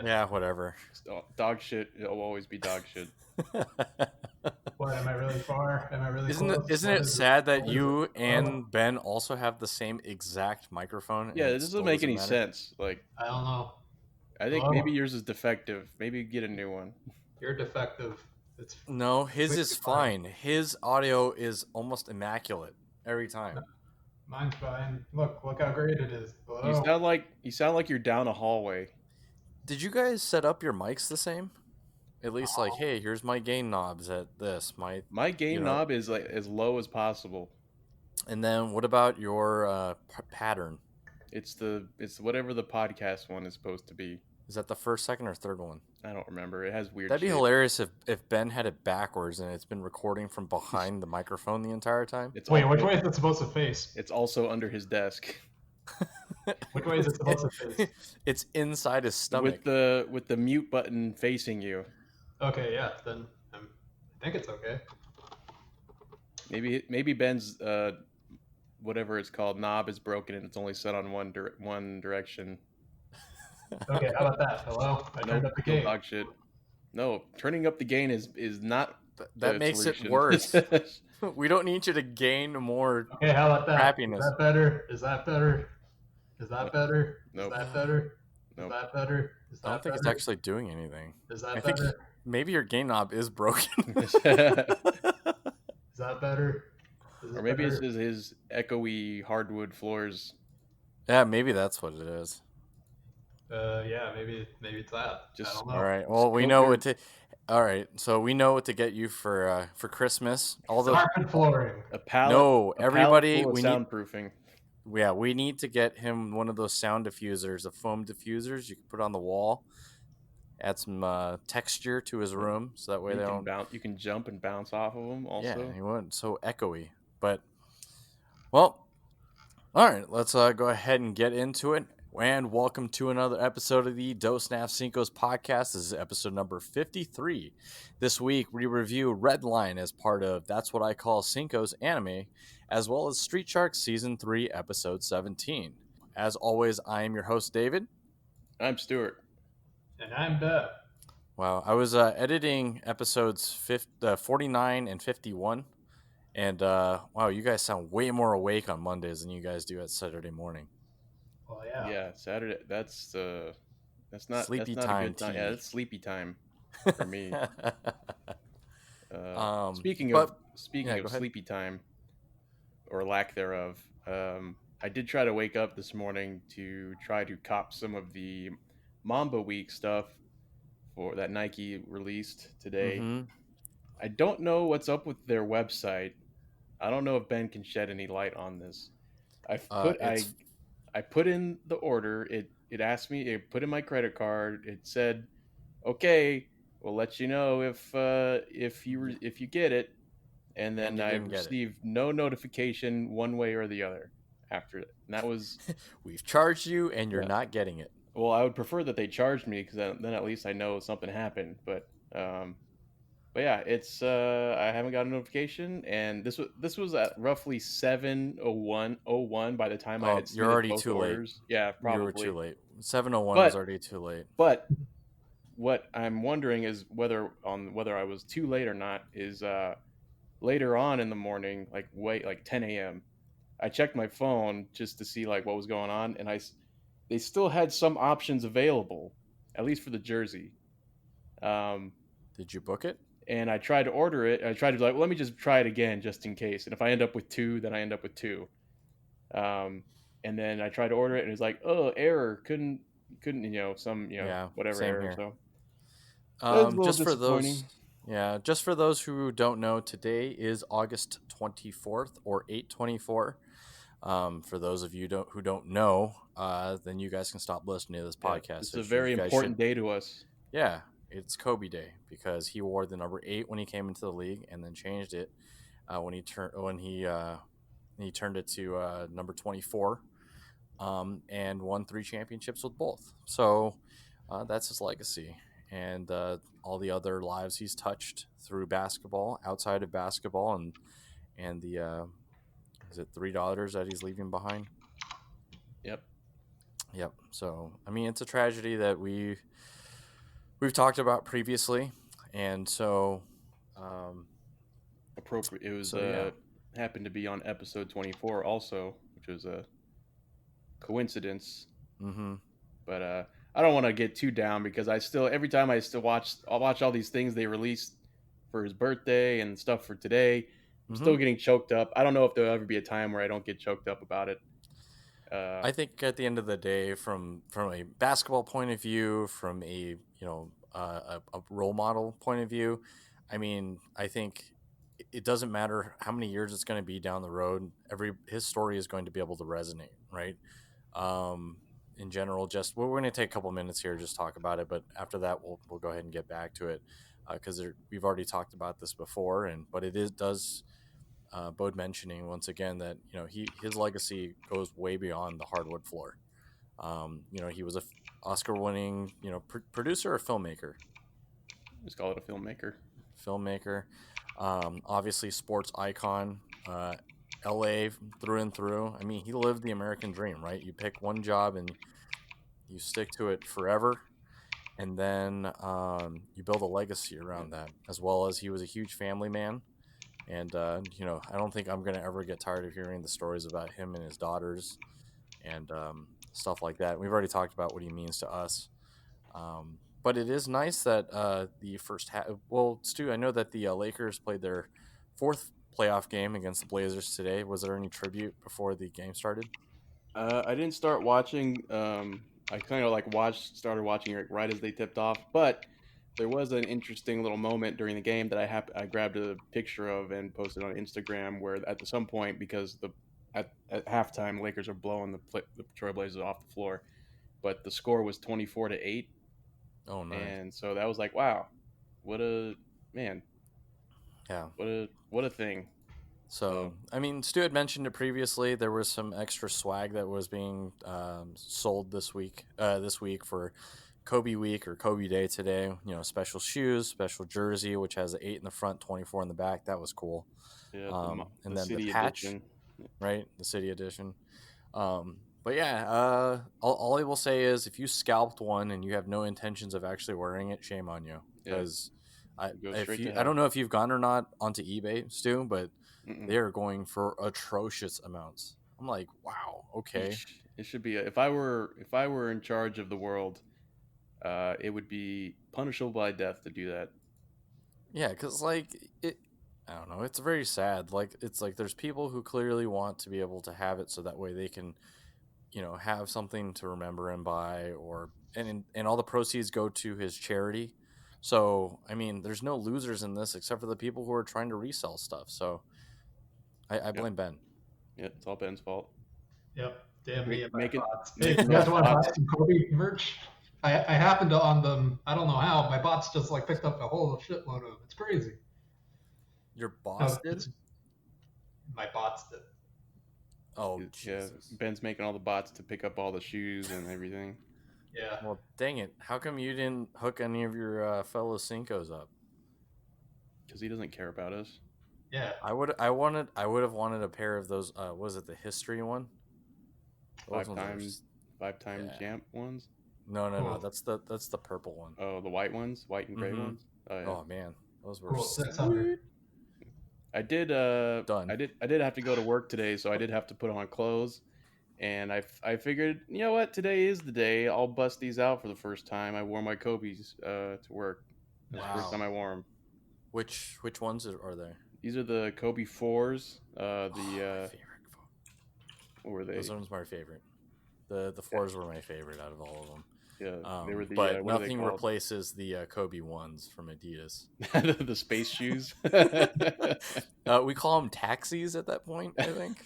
Yeah, whatever. Dog shit. It'll always be dog shit. What, am I really far? Am I really Isn't close? isn't What it is sad that What is it? you Hello? and Ben also have the same exact microphone and Yeah, it it doesn't still make doesn't any matter? sense. Like, I don't know. I think maybe Hello? yours is defective. Maybe get a new one. You're defective. It's No, his completely is fine. His audio is almost immaculate every time. Mine's fine. Look how great it is. You Hello? sound like you're down a hallway. Did you guys set up your mics the same? At least like, hey, here's my gain knobs at this. My gain knob is like as low as possible. And then what about your pattern? It's whatever the podcast one is supposed to be. Is that the first, second, or third one? I don't remember. It has weird. That'd be shape. hilarious if Ben had it backwards and it's been recording from behind the microphone the entire time. Wait, which way is it supposed to face? It's also under his desk. Which way is it supposed to face? It's inside his stomach. With the mute button facing you. Okay, yeah, then I think it's okay. Maybe Ben's whatever it's called knob is broken and it's only set on one direction. Okay, how about that? Hello? I turned up the gain. Dog shit. No, turning up the gain is not that makes solution. It worse. We don't need you to gain more. Okay, how about that? Crappiness. Is that better? Is that better? Is that better? Nope. Is that better? Nope. Is that better? Is that I don't think it's actually doing anything. Is that I better? think maybe your gain knob is broken. Is that better? Or maybe it's his echoey hardwood floors. Yeah, maybe that's what it is. Yeah, maybe it's that. I don't know. All right. Well, we know what to. All right, so we know what to get you for Christmas. Carpet flooring. A pallet. No, everybody. We need soundproofing. Yeah, we need to get him one of those sound diffusers, the foam diffusers you can put on the wall. Add some texture to his room, so that way they don't bounce. You can jump and bounce off of them. Also, yeah, he wasn't so echoey. But well, all right, let's go ahead and get into it. And welcome to another episode of the Dos 5incos podcast. This is episode number 53. This week, we review Redline as part of That's What I Call Cinco's anime, as well as Street Shark Season 3, Episode 17. As always, I am your host, David. I'm Stuart. And I'm Beth. Wow, I was editing episodes 49 and 51. And wow, you guys sound way more awake on Mondays than you guys do at Saturday morning. Well, yeah. Yeah, Saturday. That's not sleepy that's not time. A good time. Yeah, that's sleepy time for me. Speaking of sleepy time, or lack thereof, I did try to wake up this morning to try to cop some of the Mamba Week stuff for that Nike released today. Mm-hmm. I don't know what's up with their website. I don't know if Ben can shed any light on this. I put in the order. It asked me. It put in my credit card. It said, "Okay, we'll let you know if you get it." And then I received no notification one way or the other after it. And that was we've charged you and you're not getting it. Well, I would prefer that they charged me because then at least I know something happened. But yeah, it's I haven't got a notification, and this was at roughly 7:01 by the time I had. You're already too orders. Late. Yeah, probably. You were too late. 7:01 was already too late. But what I'm wondering is whether I was too late or not is later on in the morning, like 10 a.m. I checked my phone just to see like what was going on, and they still had some options available, at least for the jersey. Did you book it? And I tried to order it. I tried to be like, well, let me just try it again just in case. And if I end up with two, then I end up with two. And then I tried to order it, and it was like, oh, error, couldn't, whatever error. Here. So just for those who don't know, today is August 24th or 8/24. For those of you who don't know, then you guys can stop listening to this podcast. It's a very important day to us. Yeah, it's Kobe Day because he wore the number 8 when he came into the league, and then changed it when he turned it to number 24, and won 3 championships with both. So that's his legacy, and all the other lives he's touched through basketball, outside of basketball, and the is it 3 daughters that he's leaving behind? Yep. So, I mean, it's a tragedy that we we've talked about previously, and so Appropriate. It was yeah. happened to be on episode 24 also, which was a coincidence. Mm-hmm. But I don't want to get too down because I still every time I'll watch all these things they released for his birthday and stuff for today. I'm Mm-hmm. still getting choked up. I don't know if there'll ever be a time where I don't get choked up about it. I think at the end of the day, from a basketball point of view, from a a role model point of view, I mean, I think it doesn't matter how many years it's going to be down the road. His story is going to be able to resonate, right? Um, in general, just we're going to take a couple minutes here just talk about it, but after that, we'll go ahead and get back to it because we've already talked about this before, but it does bode mentioning once again that his legacy goes way beyond the hardwood floor. He was a Oscar-winning producer or filmmaker. Just call it a filmmaker. Filmmaker, obviously sports icon. LA through and through. I mean, he lived the American dream, right? You pick one job and you stick to it forever, and then you build a legacy around that. As well as he was a huge family man. And I don't think I'm gonna ever get tired of hearing the stories about him and his daughters and stuff like that. We've already talked about what he means to us, but it is nice that the first half. Well, Stu, I know that the Lakers played their fourth playoff game against the Blazers today. Was there any tribute before the game started? I didn't start watching. I kind of started watching right as they tipped off, but there was an interesting little moment during the game that I grabbed a picture of and posted on Instagram where at some point because at halftime Lakers are blowing the Trailblazers off the floor, but the score was 24-8, Oh, nice. and so that was like, wow, what a man, Yeah. what a thing. So, I mean, Stu had mentioned it previously. There was some extra swag that was being sold this week. This week for Kobe Week or Kobe Day today. Special shoes, special jersey, which has an 8 in the front, 24 in the back. That was cool. Yeah, And the then the city patch, edition. right? The city edition. But yeah, all I will say is if you scalped one and you have no intentions of actually wearing it, shame on you. Yeah, Because go straight to I hell. don't know if you've gone or not onto eBay, Stu, but Mm-mm. they are going for atrocious amounts. I'm like, wow, okay. It should be if I were in charge of the world, it would be punishable by death to do that. Yeah, because like I don't know. It's very sad. Like it's like there's people who clearly want to be able to have it so that way they can, have something to remember and buy, and all the proceeds go to his charity. So I mean, there's no losers in this except for the people who are trying to resell stuff. So I Yep, blame Ben. yep, it's all Ben's fault. Yep. Damn me and my Making bots. Hey, making you guys those want to buy bots. some Kobe merch? I happened to on them. I don't know how my bots just like picked up a whole shitload of them. It's crazy. Your boss No, did? it's my bots did. Oh Yeah, Jesus. Ben's making all the bots to pick up all the shoes and everything Yeah. Well, dang it! How come you didn't hook any of your fellow Cincos up? because he doesn't care about us. Yeah. I would have wanted a pair of those. Was it the history one? Those Five ones are. time, five time Yeah. champ ones. No. Cool. That's the purple one. Oh, the white ones, white and gray Mhm. ones. Oh yeah. Oh man, those were Cool. 600. sweet. I did. Done. I did have to go to work today, so I did have to put on clothes. And I figured, you know what? Today is the day. I'll bust these out for the first time. I wore my Kobe's to work. That's the first Wow. time I wore them. Which ones are there? These are the Kobe fours. My favorite. What were they? Those ones were my favorite. The fours were my favorite out of all of them. Yeah, they were the. But What are they nothing called? replaces the Kobe ones from Adidas. The space shoes. We call them taxis at that point, I think.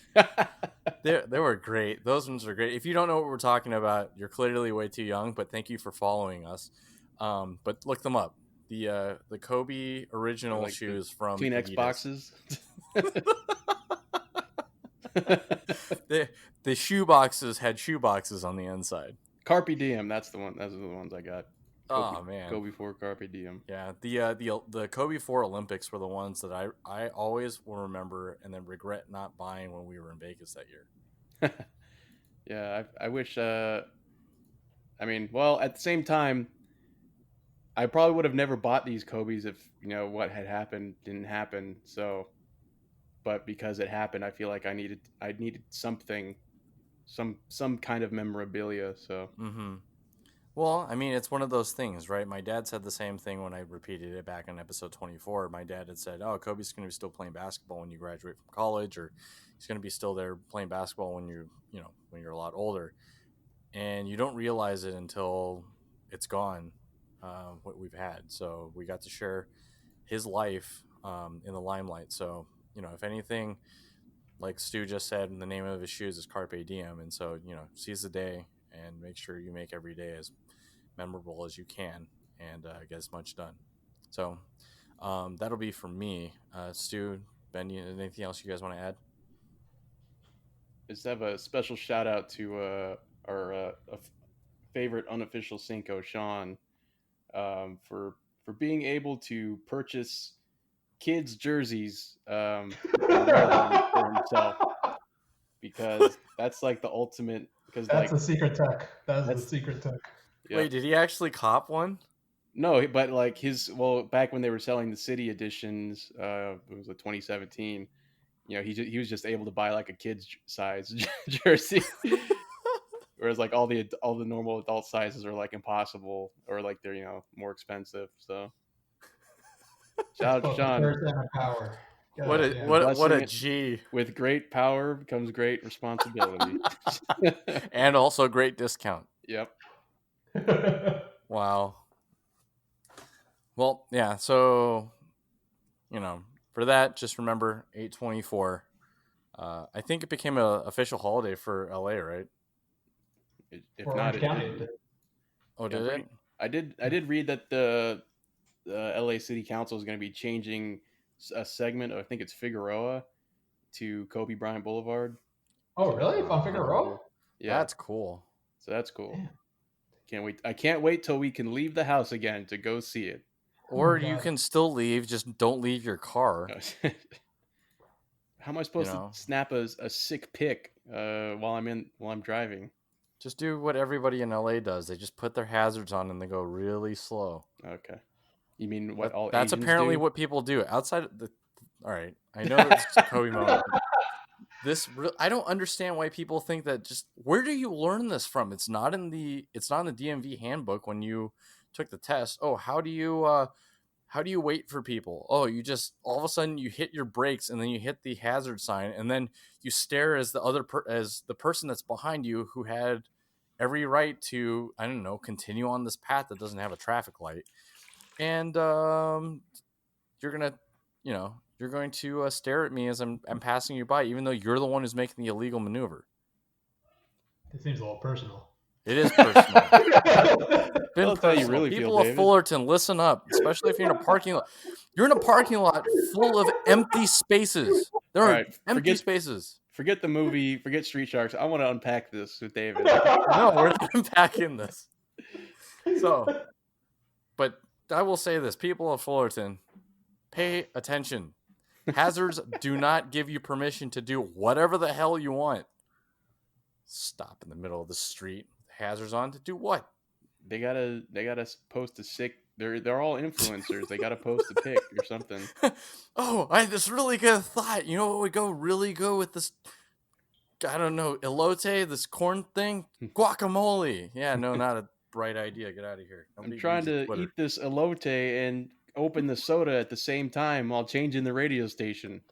They were great. Those ones were great. If you don't know what we're talking about, you're clearly way too young. But thank you for following us. But look them up. The Kobe original Like shoes from Kleenex Adidas. boxes. The shoe boxes had shoe boxes on the inside. Carpe Diem. That's the one. Those are the ones I got. Kobe, Oh man, Kobe 4 Carpe Diem. yeah. The Kobe 4 Olympics were the ones that I always will remember and then regret not buying when we were in Vegas that year. Yeah, I wish. I mean, well, at the same time, I probably would have never bought these Kobe's if what had happened didn't happen. So, but because it happened, I feel like I needed something, some kind of memorabilia. So Mm-hmm. Well, I mean, it's one of those things, right? My dad said the same thing when I repeated it back in episode 24. My dad had said, "Oh, Kobe's going to be still playing basketball when you graduate from college, or he's going to be still there playing basketball when when you're a lot older." And you don't realize it until it's gone, what we've had. So we got to share his life in the limelight. So if anything, like Stu just said, the name of his shoes is Carpe Diem, and so seize the day and make sure you make every day as memorable as you can and get as much done. So that'll be for me. Stu, Ben, anything else you guys want to add? just have a special shout out to our favorite unofficial Cinco, Sean, for being able to purchase kids' jerseys and wear them for himself, because that's like the ultimate. Because That's like the secret tech. That is the that's secret tech. yeah. Wait, did he actually cop one? No, but like back when they were selling the city editions, it was a 2017. He was just able to buy like a kid's size jersey, whereas like all the normal adult sizes are like impossible, or like they're more expensive. So It's shout out to both a Sean. curse and a power. What God a damn. what Blessing a it G. with great power comes great responsibility. And also great discount. Yep. Wow. Well, yeah, so for that, just remember 8/24. I think it became a official holiday for LA, right? If For not, Orange it County, should it be. did. Oh, Yeah, I'm did pretty. it? I did read that the LA City Council is going to be changing a segment of, I think it's Figueroa, to Kobe Bryant Boulevard. Oh, really? From I think it's Figueroa? cool. Yeah, That's cool. so that's cool. Damn. Can't wait. I can't wait till we can leave the house again to go see it. Oh my Or you God. can still leave, just don't leave your car. How am I You supposed to know, snap a sick pic while I'm driving? just do what everybody in LA does. They just put their hazards on and they go really slow. Okay. You mean what all That's Asians apparently do? what people do outside of the. All right, I know that this is a Kobe moment. I don't understand why people think that. Just where do you learn this from? It's not in the DMV handbook when you took the test. Oh, how do you wait for people? Oh, you just all of a sudden you hit your brakes and then you hit the hazard sign and then you stare as as the person that's behind you who had every right to, I don't know, continue on this path that doesn't have a traffic light, and you're gonna you're going to stare at me as I'm passing you by, even though you're the one who's making the illegal maneuver. It seems a little personal. It is personal. Been That's how you personal. really feel, People of David. Fullerton, listen up, especially if you're in a parking lot. You're in a parking lot full of empty spaces. There All are right, empty spaces. forget the movie, forget Street Sharks. I want to unpack this with David. No, we're not unpacking this. So, but I will say this: people of Fullerton, pay attention. Hazards do not give you permission to do whatever the hell you want. Stop in the middle of the street, hazards on to do what? They gotta post a sick. They're all influencers. They gotta post a pic or something. Oh, I had this really good thought. You know what would go really good with this? I don't know, elote, this corn thing? Guacamole. Yeah, no, not a bright idea. Get out of here. I'm Nobody trying reads to Twitter. eat this elote and open the soda at the same time while changing the radio station.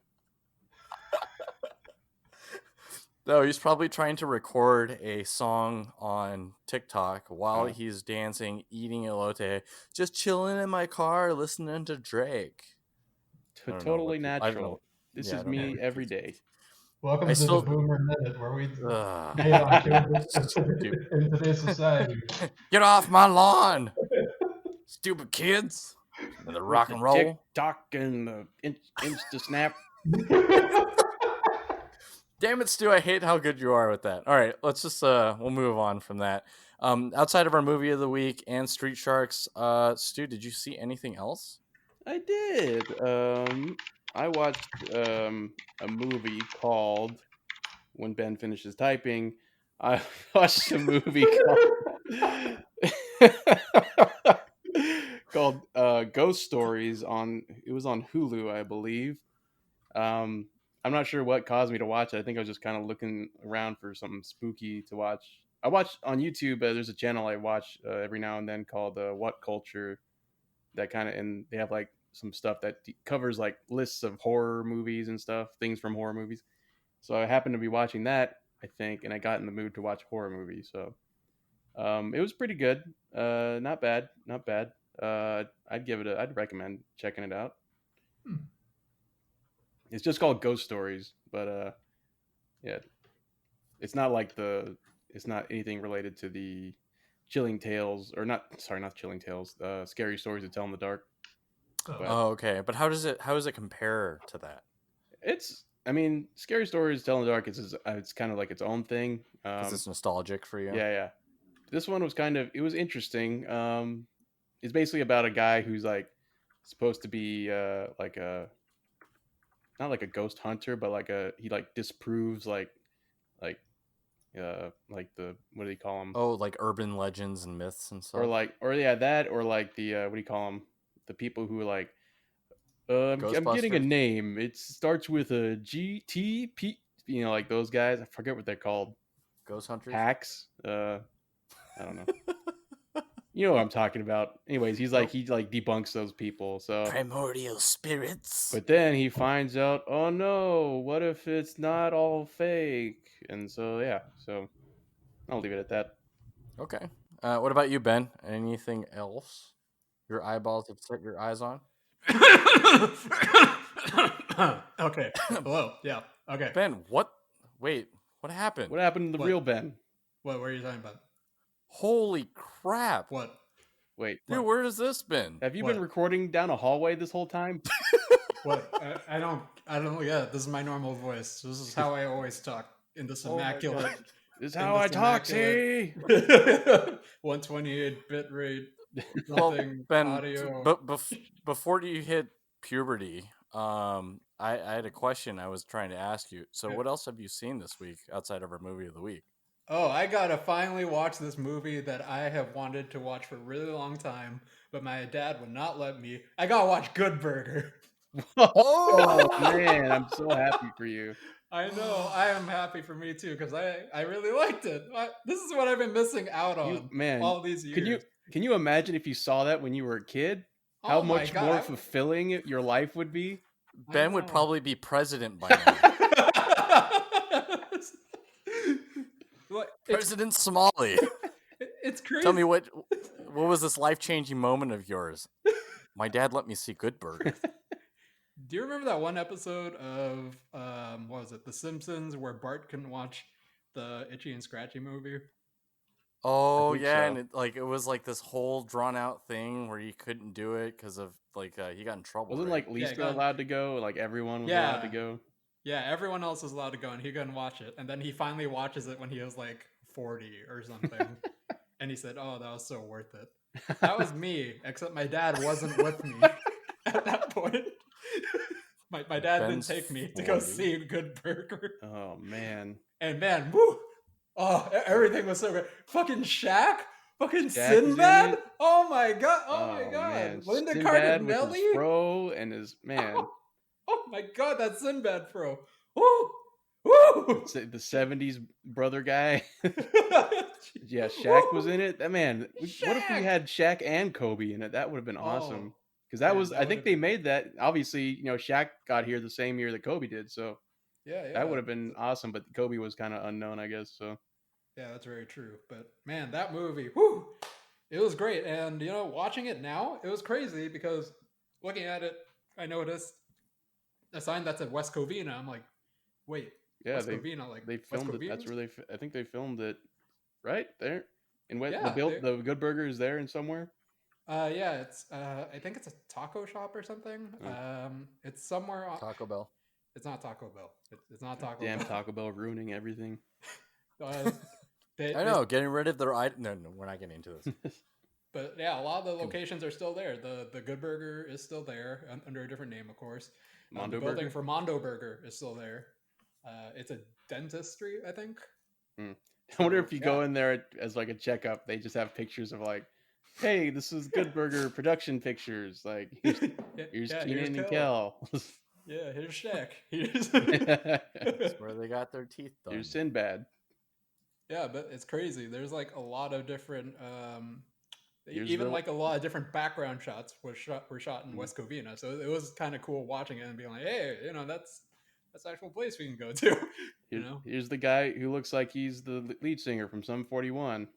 No, he's probably trying to record a song on TikTok while Oh. he's dancing, eating elote, just chilling in my car, listening to Drake. I don't know what Totally people- I don't know. natural. This Yeah, I is don't know me what every kids- day. Welcome I to still- the Boomer Minute, where we Ugh. hate on children Stupid. in today's society. Get off my lawn, stupid kids. The rock and roll. TikTok and the Insta Snap. Damn it, Stu! I hate how good you are with that. All right, let's just we'll move on from that. Outside of our movie of the week and Street Sharks, Stu, did you see anything else? I did. I watched a movie called. When Ben finishes typing, I watched a movie called Ghost Stories on. It was on Hulu, I believe. I'm not sure what caused me to watch it. I think I was just kind of looking around for something spooky to watch. I watch on YouTube. There's a channel I watch every now and then called What Culture. That kind of, and they have like some stuff that covers like lists of horror movies and stuff, things from horror movies. So I happened to be watching that, I think, and I got in the mood to watch horror movies. So it was pretty good. Not bad, not bad. I'd give it. I'd recommend checking it out. Hmm. It's just called Ghost Stories, but yeah, it's not like the. It's not anything related to the Chilling Tales, or not. Sorry, not Chilling Tales. Scary Stories to Tell in the Dark. Oh. But Oh, okay. But how does it compare to that? it's. I mean, Scary Stories to Tell in the Dark. It's kind of like its own thing. Because it's nostalgic for you. Yeah, yeah. This one was kind of. It was interesting. It's basically about a guy who's like supposed to be like a not like a ghost hunter, but like he like disproves like like the what do you call them? Oh, like urban legends and myths and stuff. Or yeah, that, or like the what do you call them? The people who are like I'm getting a Ghostbusters? name. It starts with a GTP. You know, like those guys. I forget what they're called. Ghost hunters. Hacks. I don't know. You know what I'm talking about. Anyways, he like debunks those people. So Primordial spirits. but then he finds out, oh no, what if it's not all fake? And so yeah, so I'll leave it at that. Okay. What about you, Ben? Anything else your eyeballs have set your eyes on? Okay. Hello. Yeah. Okay. Ben, what? Wait, what happened? What happened to the What? real Ben? What were you talking about? Holy crap! What? Wait, Dude, where has this been? have you What? been recording down a hallway this whole time? What? I don't. Yeah, this is my normal voice. This is how I always talk in this Oh my immaculate. God. This is in how I this talk, see? 128 bit rate. Well, Nothing Ben, audio. but before you hit puberty, I had a question I was trying to ask you. So, what else have you seen this week outside of our movie of the week? Oh, I gotta finally watch this movie that I have wanted to watch for a really long time, but my dad would not let me. I gotta watch Good Burger. Oh man, I'm so happy for you. I know. I am happy for me too because I really liked it. This is what I've been missing out on all these years. Can you imagine if you saw that when you were a kid? How Oh my much God, more fulfilling your life would be? Ben would know. probably be president by now. What? President Somali. It's crazy. Tell me what was this life-changing moment of yours? My dad let me see Good Burger. Do you remember that one episode of what was it, The Simpsons, where Bart couldn't watch the Itchy and Scratchy movie? Oh think yeah, so. and it was like this whole drawn-out thing where he couldn't do it because of he got in trouble. Wasn't right? like Lisa Yeah, allowed to go? Like everyone was allowed to Yeah. go? Yeah, everyone else was allowed to go, and he couldn't watch it. And then he finally watches it when he was like 40 or something. And he said, "Oh, that was so worth it." That was me, except my dad wasn't with me at that point. My dad Ben's didn't take me to go 40. see Good Burger. Oh man. And man, woo! Oh, everything was so great. Fucking Shaq? Fucking Shaq was in Sinbad? it. Oh my god! Oh my god! Man. Linda Sinbad with his Cardinelli? fro and his man. Oh my god, that's Sinbad, bro! Woo! Woo! The 70s brother guy. Yeah, Shaq was in it. That man. What if we Shaq! had Shaq and Kobe in it? That would have been awesome. Oh, Because that man, was, that I would think have they been- made that. Obviously, you know, Shaq got here the same year that Kobe did, so yeah, that would have been awesome. But Kobe was kind of unknown, I guess. So Yeah, that's very true. But man, that movie, whoo! It was great. And you know, watching it now, it was crazy because looking at it, I noticed a sign that said West Covina. I'm like, wait, yeah, West they Covina, like they West filmed it. That's Covina? where I think they filmed it right there. And what Yeah, the Good Burger is there in somewhere. Yeah, it's I think it's a taco shop or something. It's somewhere. Taco Bell. It's not Taco Bell. It's not Taco Damn Bell. Taco Bell ruining everything. They, I know, getting rid of their no, we're not getting into this. But yeah, a lot of the locations are still there. The Good Burger is still there under a different name, of course. Mondo The building Burger? for Mondo Burger is still there. It's a dentistry, I think. I wonder if you yeah. go in there as like a checkup, they just have pictures of like Hey, this is Good Burger Production Pictures. Like, here's, here's Yeah, here's Keenan and Kel. Kel. Yeah, here's Shaq. Here's That's where they got their teeth done. Here's Sinbad. Yeah, but it's crazy. There's like a lot of different, Here's even the- like a lot of different background shots were shot in West Covina. So it was kind of cool watching it and being like, hey, that's actual place we can go to. Here's the guy who looks like he's the lead singer from Sum 41.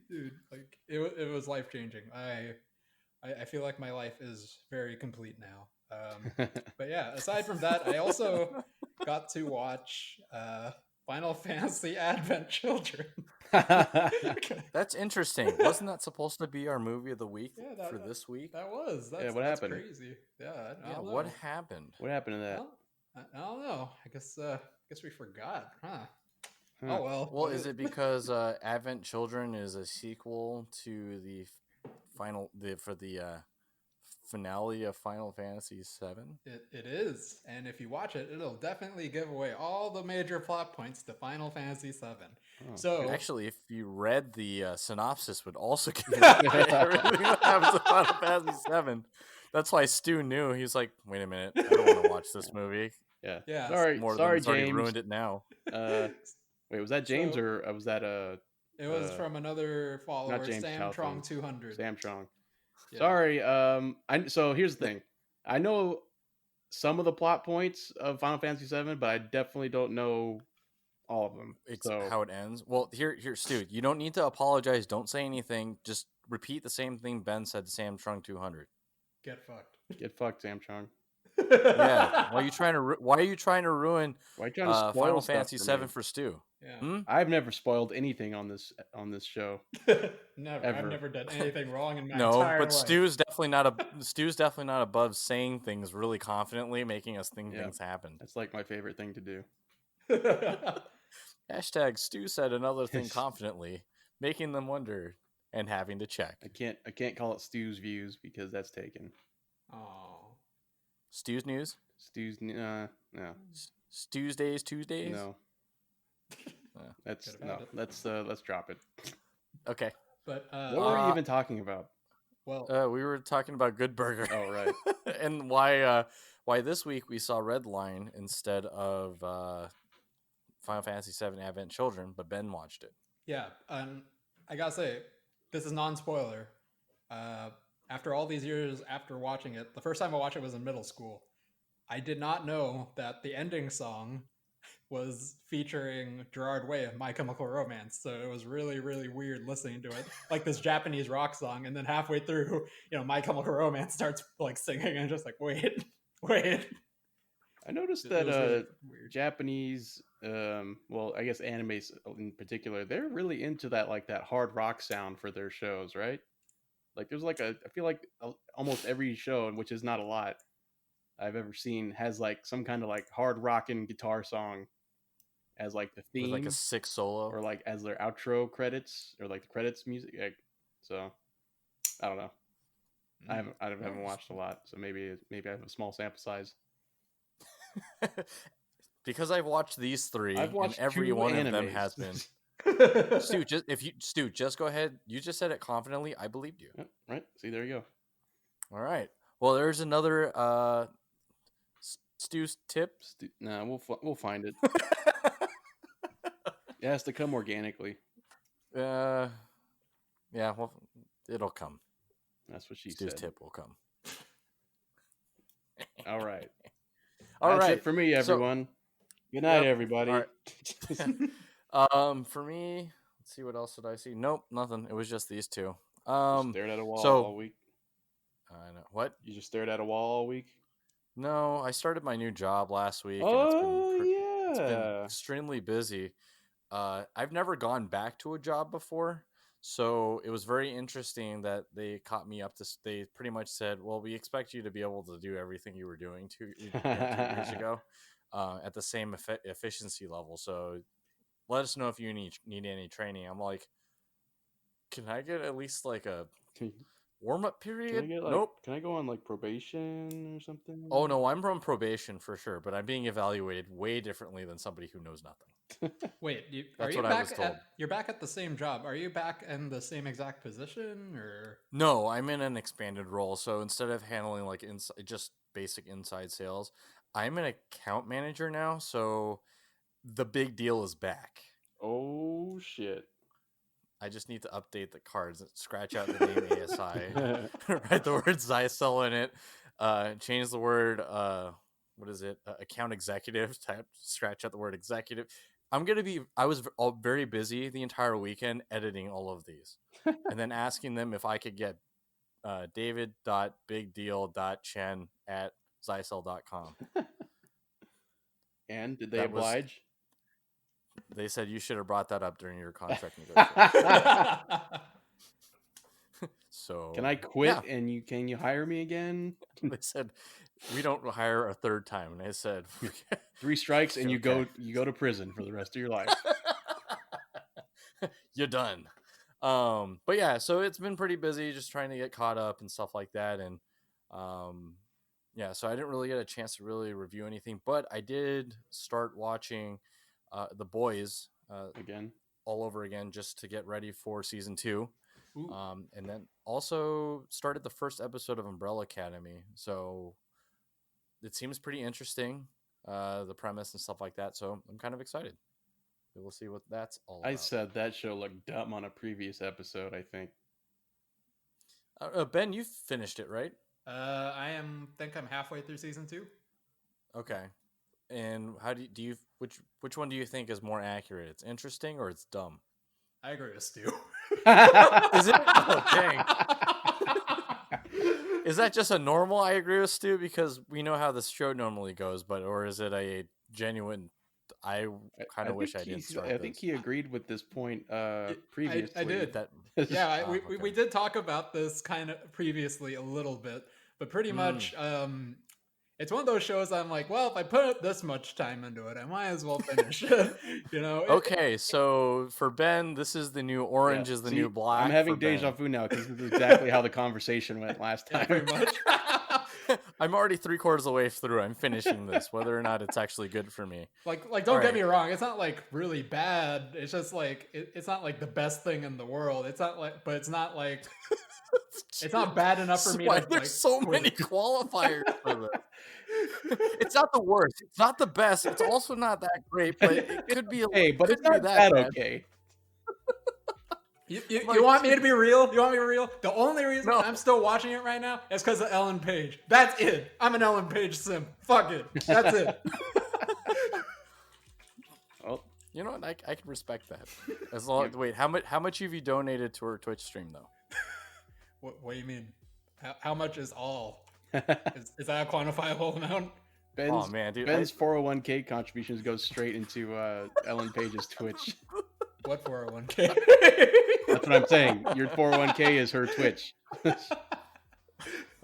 Dude, like it was life changing. I feel like my life is very complete now. But yeah, aside from that, I also got to watch Final Fantasy Advent Children. That's interesting. Wasn't that supposed to be our movie of the week for this week? That was. What happened? That's crazy. Yeah. I don't know. What happened? What happened to that? Well, I don't know. I guess we forgot, huh? Huh. Oh well. Well, is it because Advent Children is a sequel to the finale of Final Fantasy VII? It is, and if you watch it, it'll definitely give away all the major plot points to Final Fantasy VII. Oh, So actually, if you read the synopsis, would also give away everything that happens to Final Fantasy VII. That's why Stu knew. He was like, "Wait a minute, I don't want to watch this movie." Yeah. Yeah. Sorry, More sorry, than it's already James. ruined it now. Wait, was that James or was that It was from another follower, not James Samtrong 200. Samtrong. Yeah. Sorry. So here's the thing. I know some of the plot points of Final Fantasy VII, but I definitely don't know all of them. How it ends. Well, here, Stu. You don't need to apologize. Don't say anything. Just repeat the same thing Ben said to Samtrong 200. Get fucked. Get fucked, Samtrong. Yeah. Why are you trying to ruin Why are you trying to spoil Final stuff Fantasy for VII me? for Stu? Yeah. I've never spoiled anything on this show. Never. Ever. I've never done anything wrong in my No, entire but life. Stu's definitely not above saying things really confidently, making us think things happen. That's like my favorite thing to do. Hashtag Stu said another thing confidently, making them wonder and having to check. I can't call it Stu's views because that's taken. Oh. Stu's news? Stu's no. Stu's days, Tuesdays? No. Let's drop it. Okay. But what were we even talking about? Well, we were talking about Good Burger. Oh, right. And why this week we saw Redline instead of Final Fantasy VII Advent Children, but Ben watched it. yeah, I gotta say, this is non-spoiler. After all these years after watching it, the first time I watched it was in middle school. I did not know that the ending song was featuring Gerard Way of My Chemical Romance. So it was really, really weird listening to it, like this Japanese rock song. And then halfway through, My Chemical Romance starts like singing, and just like, wait. I noticed It that was really weird. Japanese, well, I guess animes in particular, they're really into that hard rock sound for their shows, right? Like there's I feel like almost every show, which is not a lot I've ever seen, has like some kind of like hard rockin' guitar song as like the theme, with like a sick solo, or like as their outro credits, or like the credits music. So I don't know. I haven't watched a lot, so maybe I have a small sample size. Because I've watched these three, I've watched and every 2 one animes. of them has been. Stu, just go ahead. You just said it confidently. I believed you. Yep, right. See, there you go. All right. Well, there's another Stu's tip. Nah, we'll find it. It has to come organically. Yeah. Well, it'll come. That's what she Stu's said. tip will come. All right. All That's right. it for me, everyone. Good night, everybody. All right. For me, let's see, what else did I see? Nope, nothing. It was just these two. You stared at a wall all week. I know. What? You just stared at a wall all week? No, I started my new job last week. Oh, and yeah. It's been extremely busy. I've never gone back to a job before, so it was very interesting that they caught me up to. They pretty much said, "Well, we expect you to be able to do everything you were doing 2 years ago, at the same efficiency level. So let us know if you need any training." I'm like, "Can I get at least like a Warm-up Can I period? get Nope. Can I go on like probation or something? Oh no, I'm on probation for sure, but I'm being evaluated way differently than somebody who knows nothing. Wait, are That's you what I was back told. you're back at the same job? Are you back in the same exact position or? No, I'm in an expanded role. So instead of handling like just basic inside sales, I'm an account manager now. So the big deal is back. Oh shit. I just need to update the cards, scratch out the name ASI, write the word Zicel in it, change the word, what is it? Account executive, type, scratch out the word executive. I was all very busy the entire weekend editing all of these and then asking them if I could get david.bigdeal.chen@zicel.com. And did they That was, oblige? they said you should have brought that up during your contract negotiation. So Can I quit and can you hire me again? They said we don't hire a third time, and I said 3 strikes and okay. you go to prison for the rest of your life. You're done. But yeah, so it's been pretty busy just trying to get caught up and stuff like that, and yeah, so I didn't really get a chance to really review anything, but I did start watching The Boys Again. all over again just to get ready for season 2. Ooh. And then also started the first episode of Umbrella Academy. So it seems pretty interesting, the premise and stuff like that. So I'm kind of excited. We'll see what that's all about. I said that show looked dumb on a previous episode, I think. Ben, you finished it, right? Think I'm halfway through season 2. Okay. And how do you which one do you think is more accurate? It's interesting or it's dumb? I agree with Stu. Is it? Oh, dang. Is that just a normal I agree with Stu because we know how this show normally goes, or is it a genuine I kind of wish I didn't start this? I think he agreed with this point previously. I did. That, yeah, okay. we did talk about this kind of previously a little bit, but pretty much it's one of those shows I'm like, well, if I put this much time into it, I might as well finish it. Okay, so for Ben, this is the new orange is the new black. I'm having deja vu now because this is exactly how the conversation went last time. Yeah, pretty much. I'm already 3/4 of the way through. I'm finishing this, whether or not it's actually good for me. Like don't get me wrong. It's not like really bad. It's just like it's not like the best thing in the world. It's not like, but it's not like it's not bad enough for me. Why there's so many qualifiers for this? It's not the worst. It's not the best. It's also not that great, but it could be. But it's not that bad. Okay. You want me to be real? You want me to be real? The only reason I'm still watching it right now is because of Ellen Page. That's it. I'm an Ellen Page sim. Fuck it. That's it. Well, you know what? I can respect that. As long wait, how much have you donated to her Twitch stream though? What do you mean? How much is all? Is that a quantifiable amount? Ben's 401k contributions go straight into Ellen Page's Twitch. What 401k? That's what I'm saying. Your 401k is her Twitch.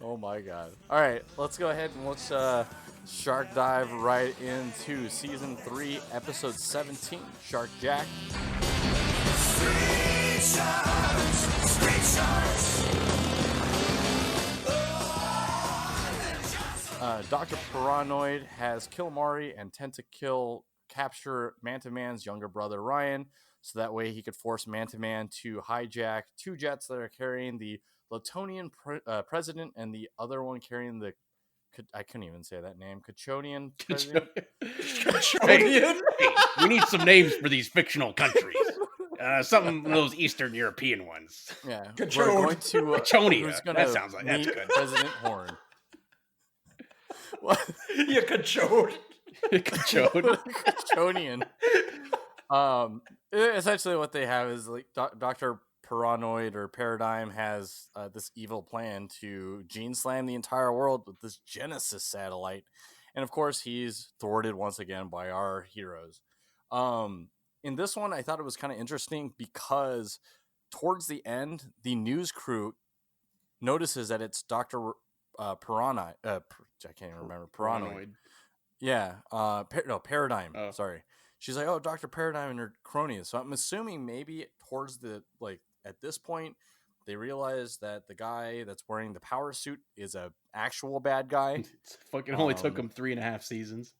Oh my god. All right, let's go ahead and let's shark dive right into season 3, episode 17, Shark Jack. Dr. Paranoid has Kilmari and tend to capture Manta Man's younger brother Ryan, so that way he could force Manta Man to hijack 2 jets that are carrying the Latonian president and the other one carrying the I couldn't even say that name. Kachonian president. Kachonian. Hey, we need some names for these fictional countries. Something of those Eastern European ones. Yeah, we're going to Kachonia. That sounds like that's good. President Horn. What? Yeah, Kachode. Kachonian. Essentially, what they have is like Dr. Paranoid or Paradigm has this evil plan to gene slam the entire world with this Genesis satellite, and of course, he's thwarted once again by our heroes. In this one, I thought it was kind of interesting because towards the end, the news crew notices that it's Dr. Paranoid. I can't even remember. Paranoid. Yeah. Paradigm. Oh. Sorry. She's like, oh, Dr. Paradigm and her cronies. So I'm assuming maybe towards the, like, at this point, they realize that the guy that's wearing the power suit is a actual bad guy. It's fucking only took him 3.5 seasons.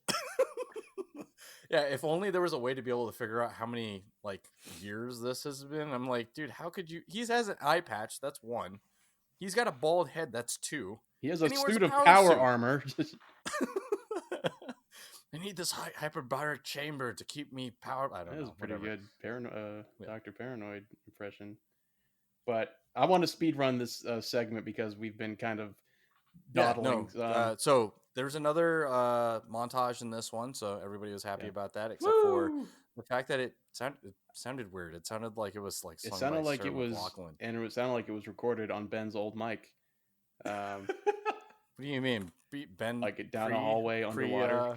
Yeah, if only there was a way to be able to figure out how many like years this has been. I'm like, dude, how could you? He has an eye patch. That's one. He's got a bald head. That's two. He has a And he wears suit a of power power suit. armor. I need this hyperbaric chamber to keep me powered. I don't That know. was pretty Whatever. good. Yeah. Dr. Paranoid impression. But I want to speed run this segment because we've been kind of dawdling. So there's another montage in this one, so everybody was happy Yeah. about that, except for the fact that it sounded weird. It sounded like it was like It sung sounded by like Sarah it was, McLachlan. and it sounded like it was recorded on Ben's old mic. What do you mean, Ben? Like down a hallway underwater,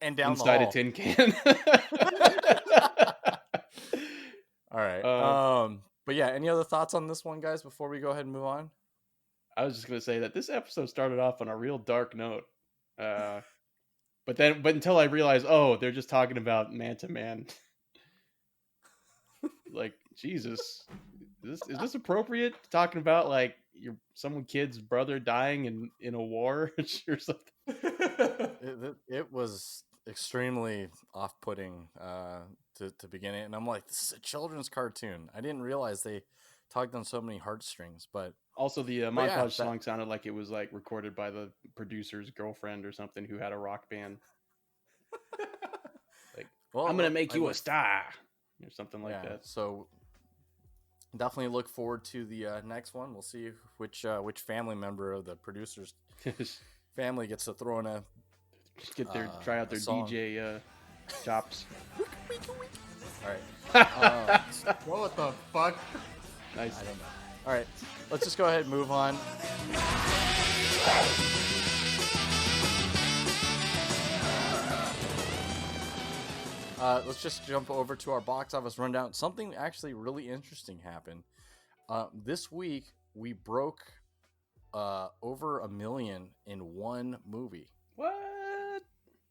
and down inside the hall. a tin can. All right. But yeah, any other thoughts on this one, guys, before we go ahead and move on? I was just gonna say that this episode started off on a real dark note, but until I realized, oh, they're just talking about Manta Man. Like, Jesus, is this appropriate? Talking about like some kid's brother dying in a war or something. It was extremely off-putting to begin it, and I'm like, this is a children's cartoon. I didn't realize they tugged on so many heartstrings. But also the montage song sounded like it was like recorded by the producer's girlfriend or something who had a rock band. Like, I'm gonna make you a star or something like that. So definitely look forward to the next one. We'll see which family member of the producer's family gets to throw in a try out their DJ chops. All right. What the fuck? Nice. I don't know. All right, let's just go ahead and move on. Let's just jump over to our box office rundown. Something actually really interesting happened. This week, we broke over 1 million in one movie. What?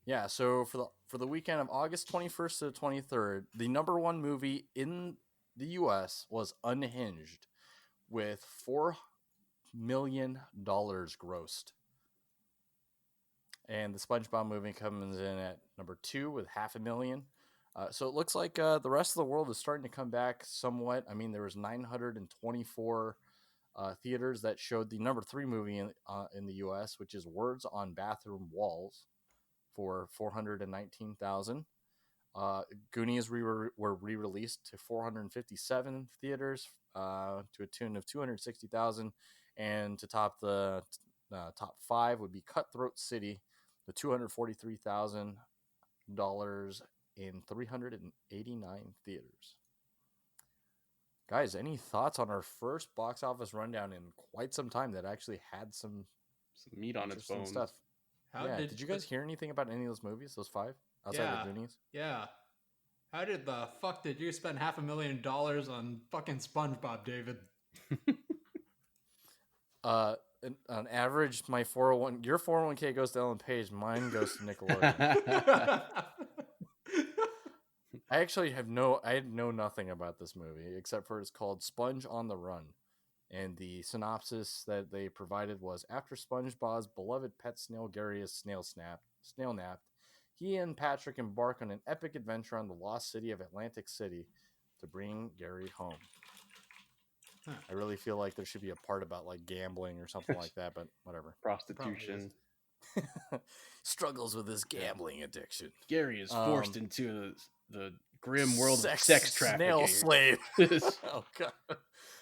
Yeah, so for the weekend of August 21st to the 23rd, the number one movie in the U.S. was Unhinged, with $4 million grossed. And the SpongeBob movie comes in at number 2 with $500,000. So it looks like the rest of the world is starting to come back somewhat. I mean, there was 924 theaters that showed the number 3 movie in the U.S., which is Words on Bathroom Walls, for 419,000. Goonies were re-released to 457 theaters to a tune of 260,000, and to top the top 5 would be Cutthroat City, the $243,000 in 389 theaters. Guys, any thoughts on our first box office rundown in quite some time that actually had some meat on its bones stuff? Did you guys hear anything about any of those movies, those 5, outside of Goonies? Yeah. How did the fuck did you spend $500,000 on fucking SpongeBob, David? On average, your 401k goes to Ellen Page, mine goes to Nickelodeon. I know nothing about this movie except for it's called Sponge on the Run. And the synopsis that they provided was, after SpongeBob's beloved pet snail Gary is snail napped, he and Patrick embark on an epic adventure on the lost city of Atlantic City to bring Gary home. Huh. I really feel like there should be a part about like gambling or something like that, but whatever. Prostitution. Struggles with his gambling addiction. Gary is forced into the grim world of sex trafficking. Snail slave. Oh god.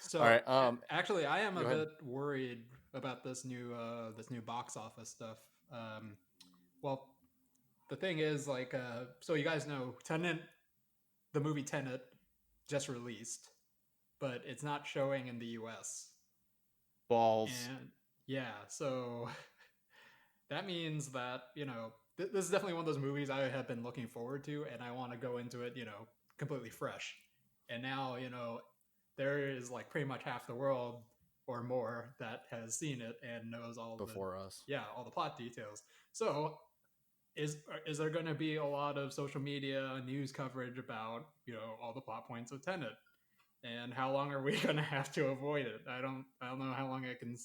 So, all right. Actually, I am a bit worried about this new box office stuff. Well, the thing is, like, so you guys know Tenet, the movie Tenet, just released, but it's not showing in the U.S. Balls. And yeah, so that means that, this is definitely one of those movies I have been looking forward to, and I want to go into it, completely fresh. And now, there is like pretty much half the world or more that has seen it and knows all before us. Yeah, all the plot details. So is there going to be a lot of social media news coverage about, all the plot points of Tenet? and how long are we gonna have to avoid it? I don't know how long I can.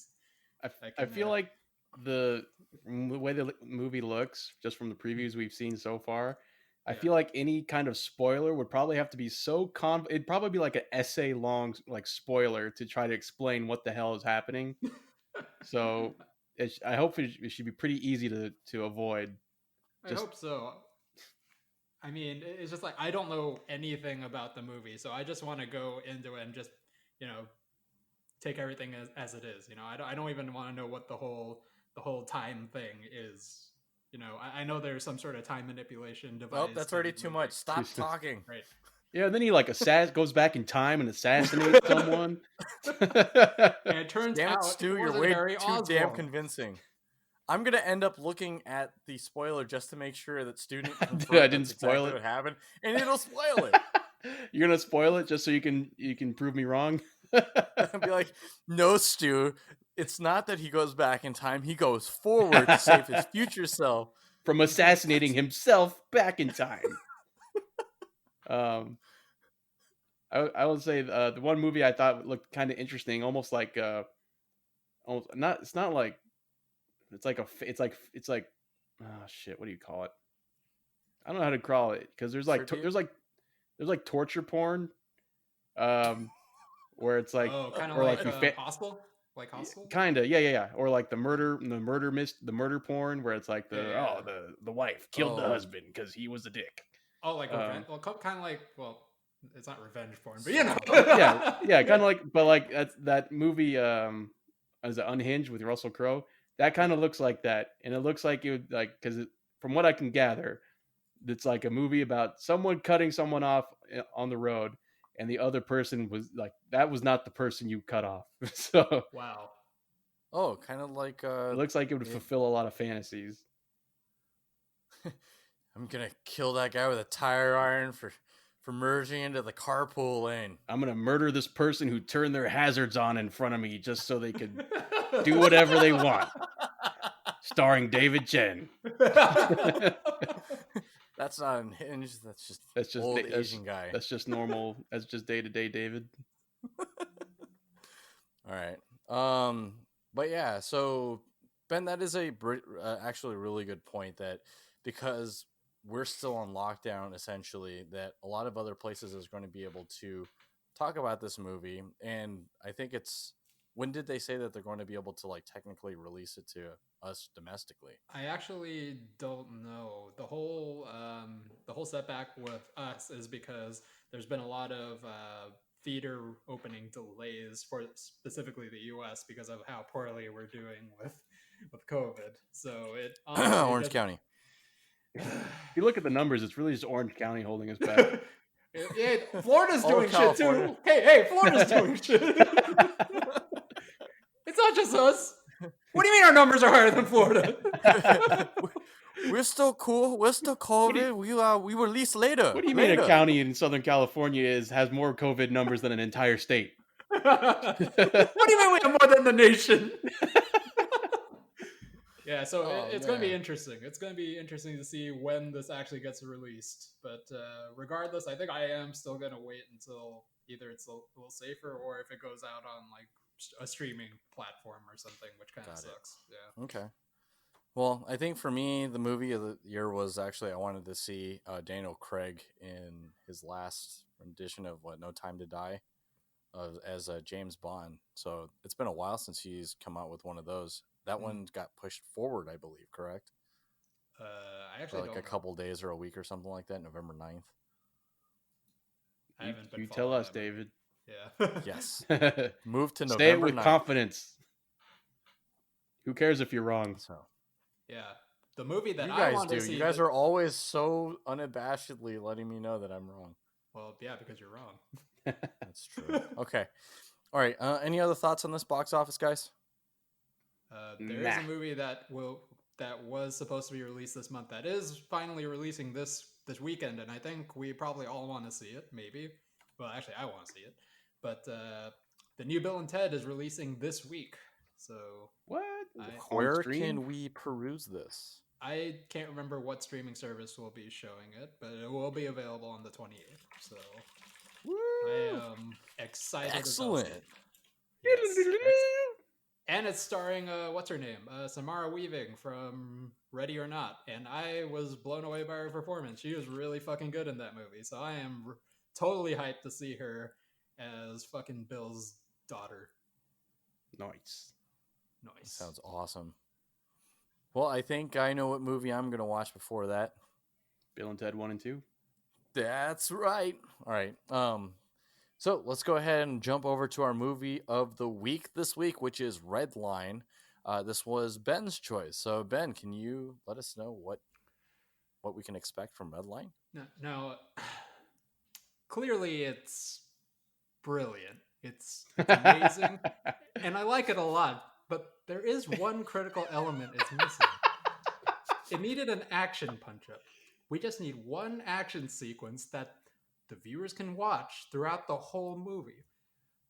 I feel like the way the movie looks, just from the previews we've seen so far, I Yeah. feel like any kind of spoiler would probably have to be so it'd probably be like an essay long like spoiler to try to explain what the hell is happening. So I hope it should be pretty easy to avoid. I Just hope so. I mean, it's just like I don't know anything about the movie, so I just want to go into it and just, you know, take everything as it is. You know, I don't even want to know what the whole time thing is. You know, I know there's some sort of time manipulation device. Nope, that's already too much. Stop talking. Right. yeah, then he like goes back in time and assassinates someone. And it turns Damn it, out Stu, it you're wasn't way Harry too Oswald. damn convincing. I'm gonna end up looking at the spoiler just to make sure that student I didn't spoil exactly it. what happened, and it'll spoil it. You're gonna spoil it just so you can prove me wrong. And be like, no, Stu, it's not that he goes back in time. He goes forward to save his future self from assassinating himself back in time. I would say the one movie I thought looked kind of interesting, almost like not it's not like it's like oh shit, what do you call it? I don't know how to call it because there's like Tribute? there's like torture porn, where it's like kind of or like you Hostel, like Hostel. kind of yeah, or like the murder porn where it's like the wife killed the husband because he was a dick. Oh, like revenge. Well, kind of like it's not revenge porn, but you know. yeah, kind of like, but like that movie is it Unhinged with Russell Crowe. That kind of looks like that, and it looks like it would like because from what I can gather, it's like a movie about someone cutting someone off on the road, and the other person was like that was not the person you cut off. So wow. Oh, kind of like it looks like it would fulfill a lot of fantasies. I'm gonna kill that guy with a tire iron for merging into the carpool lane. I'm gonna murder this person who turned their hazards on in front of me just so they could do whatever they want. Starring David Chen. That's not Unhinged. That's just old Asian guy. That's just normal. That's just day-to-day David. All right. But yeah, so Ben, that is actually a really good point, that because we're still on lockdown, essentially, that a lot of other places is going to be able to talk about this movie. And I think when did they say that they're going to be able to like technically release it to us domestically? I actually don't know. The whole setback with us is because there's been a lot of theater opening delays for specifically the U.S. because of how poorly we're doing with COVID. So it Orange County. If you look at the numbers, it's really just Orange County holding us back. Yeah, Florida's doing shit too. Hey, Florida's doing shit. It's not just us. What do you mean our numbers are higher than Florida? We're still cool. We're still COVID. We release later. What do you mean a county in Southern California has more COVID numbers than an entire state? What do you mean we have more than the nation? Yeah, so it's going to be interesting. It's going to be interesting to see when this actually gets released. But regardless, I think I am still going to wait until either it's a little safer or if it goes out on like a streaming platform or something, which kind of sucks. Yeah. Okay. Well, I think for me, the movie of the year was actually I wanted to see Daniel Craig in his last rendition of No Time to Die as James Bond. So it's been a while since he's come out with one of those. That one got pushed forward, I believe, correct? I actually for like a couple days or a week or something like that, November 9th. You tell us, David. Yeah. Yes. Move to November 9th. Say it with confidence. Who cares if you're wrong? So. Yeah. The movie that you guys I want to see. You guys are always so unabashedly letting me know that I'm wrong. Well, yeah, because you're wrong. That's true. Okay. All right. Any other thoughts on this box office, guys? There is a movie that was supposed to be released this month that is finally releasing this weekend, and I think we probably all want to see it. Maybe. Well, actually, I want to see it. But the new Bill and Ted is releasing this week. So what? Where can we peruse this? I can't remember what streaming service will be showing it, but it will be available on the 28th. So I am excited about Excellent. it. Yes. And it's starring what's her name? Samara Weaving from Ready or Not. And I was blown away by her performance. She was really fucking good in that movie. So I am totally hyped to see her as fucking Bill's daughter. Nice. Sounds awesome. Well, I think I know what movie I'm going to watch before that. Bill and Ted 1 and 2. That's right. All right. So let's go ahead and jump over to our movie of the week this week, which is Redline. This was Ben's choice. So Ben, can you let us know what we can expect from Redline? Now, clearly it's brilliant. It's amazing, and I like it a lot. But there is one critical element it's missing. It needed an action punch-up. We just need one action sequence that the viewers can watch throughout the whole movie.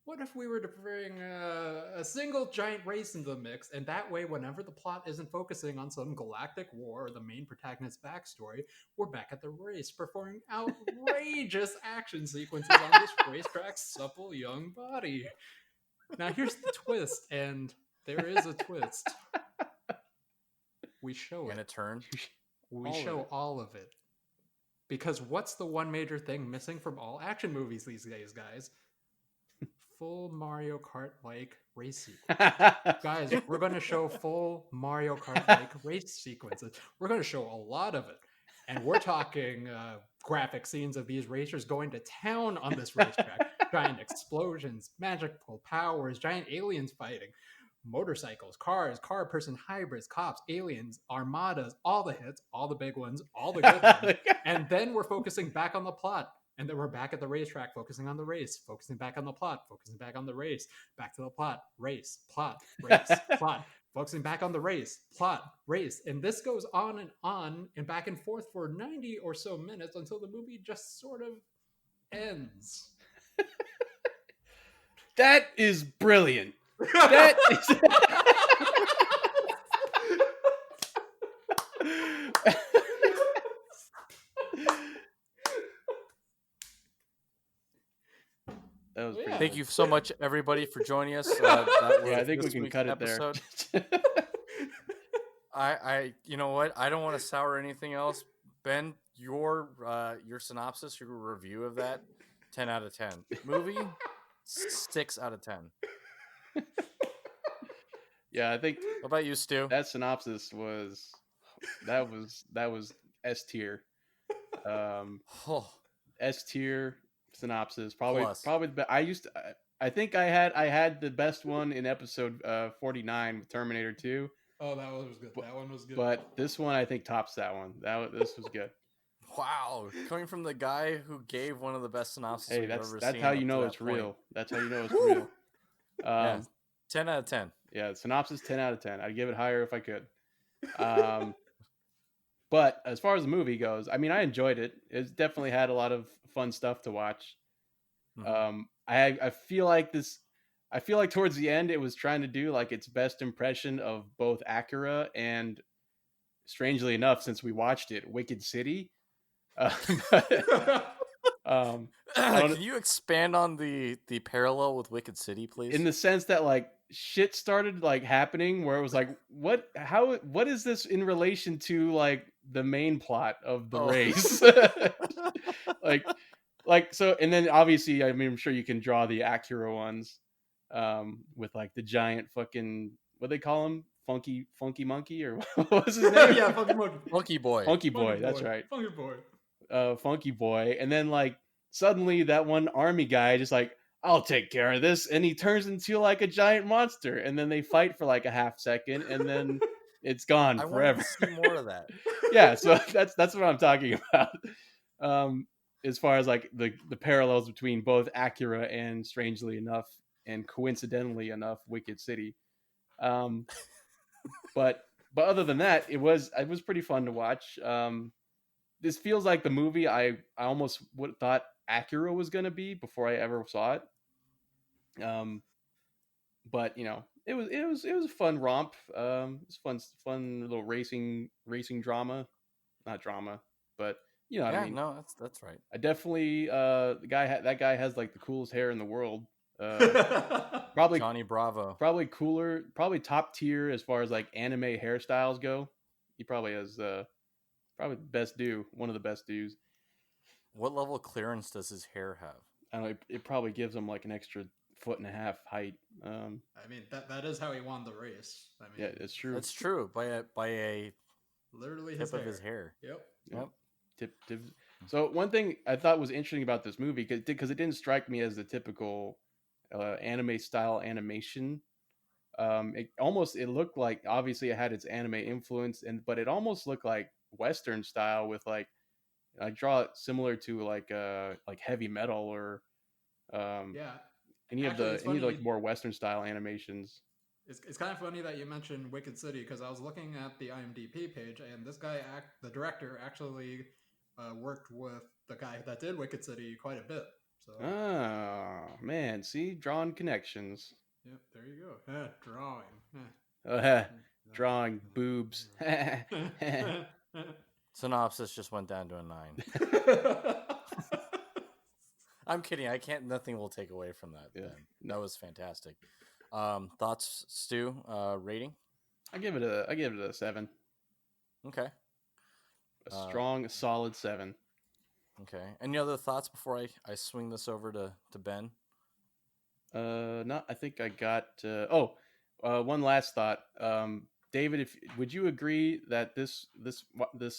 What if we were to bring a single giant race into the mix, and that way, whenever the plot isn't focusing on some galactic war or the main protagonist's backstory, we're back at the race, performing outrageous action sequences on this racetrack's supple young body. Now, here's the twist, and there is a twist. We show And a it. turn. We show all of it. Because what's the one major thing missing from all action movies these days, guys? Full Mario Kart-like race sequences. Guys, we're going to show full Mario Kart-like race sequences. We're going to show a lot of it. And we're talking graphic scenes of these racers going to town on this racetrack. Giant explosions, magical powers, giant aliens fighting, motorcycles, cars, car-person hybrids, cops, aliens, armadas, all the hits, all the big ones, all the good ones. And then we're focusing back on the plot. And then we're back at the racetrack, focusing on the race, focusing back on the plot, focusing back on the race, back to the plot, race, plot, focusing back on the race, plot, race. And this goes on and back and forth for 90 or so minutes until the movie just sort of ends. That is brilliant. That is... That was pretty Thank good. you so much, everybody, for joining us. That was I think we this can week's cut it episode. there. You know what? I don't want to sour anything else. Ben, your synopsis, your review of that, 10 out of 10. Movie, 6 out of 10. Yeah, I think. What about you, Stu? That synopsis was S tier. S tier synopsis. Probably the best. I think I had the best one in episode 49 with Terminator 2. Oh, that one was good. That one was good. But this one I think tops that one. This was good. Wow, coming from the guy who gave one of the best synopses we've ever seen. That's how you know it's real. That's how you know it's real. Yeah, 10 out of 10. Yeah, synopsis 10 out of 10. I'd give it higher if I could. But as far as the movie goes, I mean, I enjoyed it. It's definitely had a lot of fun stuff to watch. Mm-hmm. I feel like towards the end it was trying to do like its best impression of both Acura and, strangely enough, since we watched it, Wicked City. Can you expand on the parallel with Wicked City, please? In the sense that like shit started like happening where it was like, what is this in relation to like the main plot of the race? like so, and then obviously, I mean, I'm sure you can draw the Acura ones with like the giant fucking, what they call him, funky monkey, or what was his name? Yeah, funky monkey. Funky boy. Funky boy, that's right. Funky boy. Funky boy. And then like suddenly that one army guy just like, I'll take care of this, and he turns into like a giant monster, and then they fight for like a half second, and then it's gone forever. I want to see more of that. Yeah, so that's what I'm talking about. As far as like the parallels between both Acura and, strangely enough and coincidentally enough, Wicked City. But other than that, it was pretty fun to watch. This feels like the movie I almost thought Acura was going to be before I ever saw it. But you know, it was a fun romp. It was fun little racing drama, not drama, but You know what I Yeah, mean? no, that's right. I definitely that guy has like the coolest hair in the world. Probably Johnny Bravo. probably cooler, probably top tier as far as like anime hairstyles go. He probably has probably the best do, one of the best dudes. What level of clearance does his hair have? I don't know, it probably gives him like an extra 1.5 feet height. I mean, that is how he won the race. I Yeah, mean, it's true. That's true. By a literally his tip of hair. his hair. Yep. Yeah. Yep. Tip. So one thing I thought was interesting about this movie, because it didn't strike me as the typical anime style animation. It looked like, obviously it had its anime influence, but it almost looked like Western style with like, I draw it similar to like heavy metal or um, Yeah. any of Actually, the it's any funny. like more Western style animations. It's kind of funny that you mentioned Wicked City because I was looking at the IMDb page and this guy, the director, actually worked with the guy that did Wicked City quite a bit. So, Oh man, see, drawing connections. yep, there you go. Drawing. Uh, Drawing boobs. Synopsis just went down to a 9. I'm kidding. I can't. Nothing will take away from that. Yeah. Ben. That was fantastic. Thoughts, Stu? Rating? I give it a 7. Okay. A strong, solid 7. Okay. Any other thoughts before I swing this over to Ben? Not. I think I got. One last thought. David, would you agree that this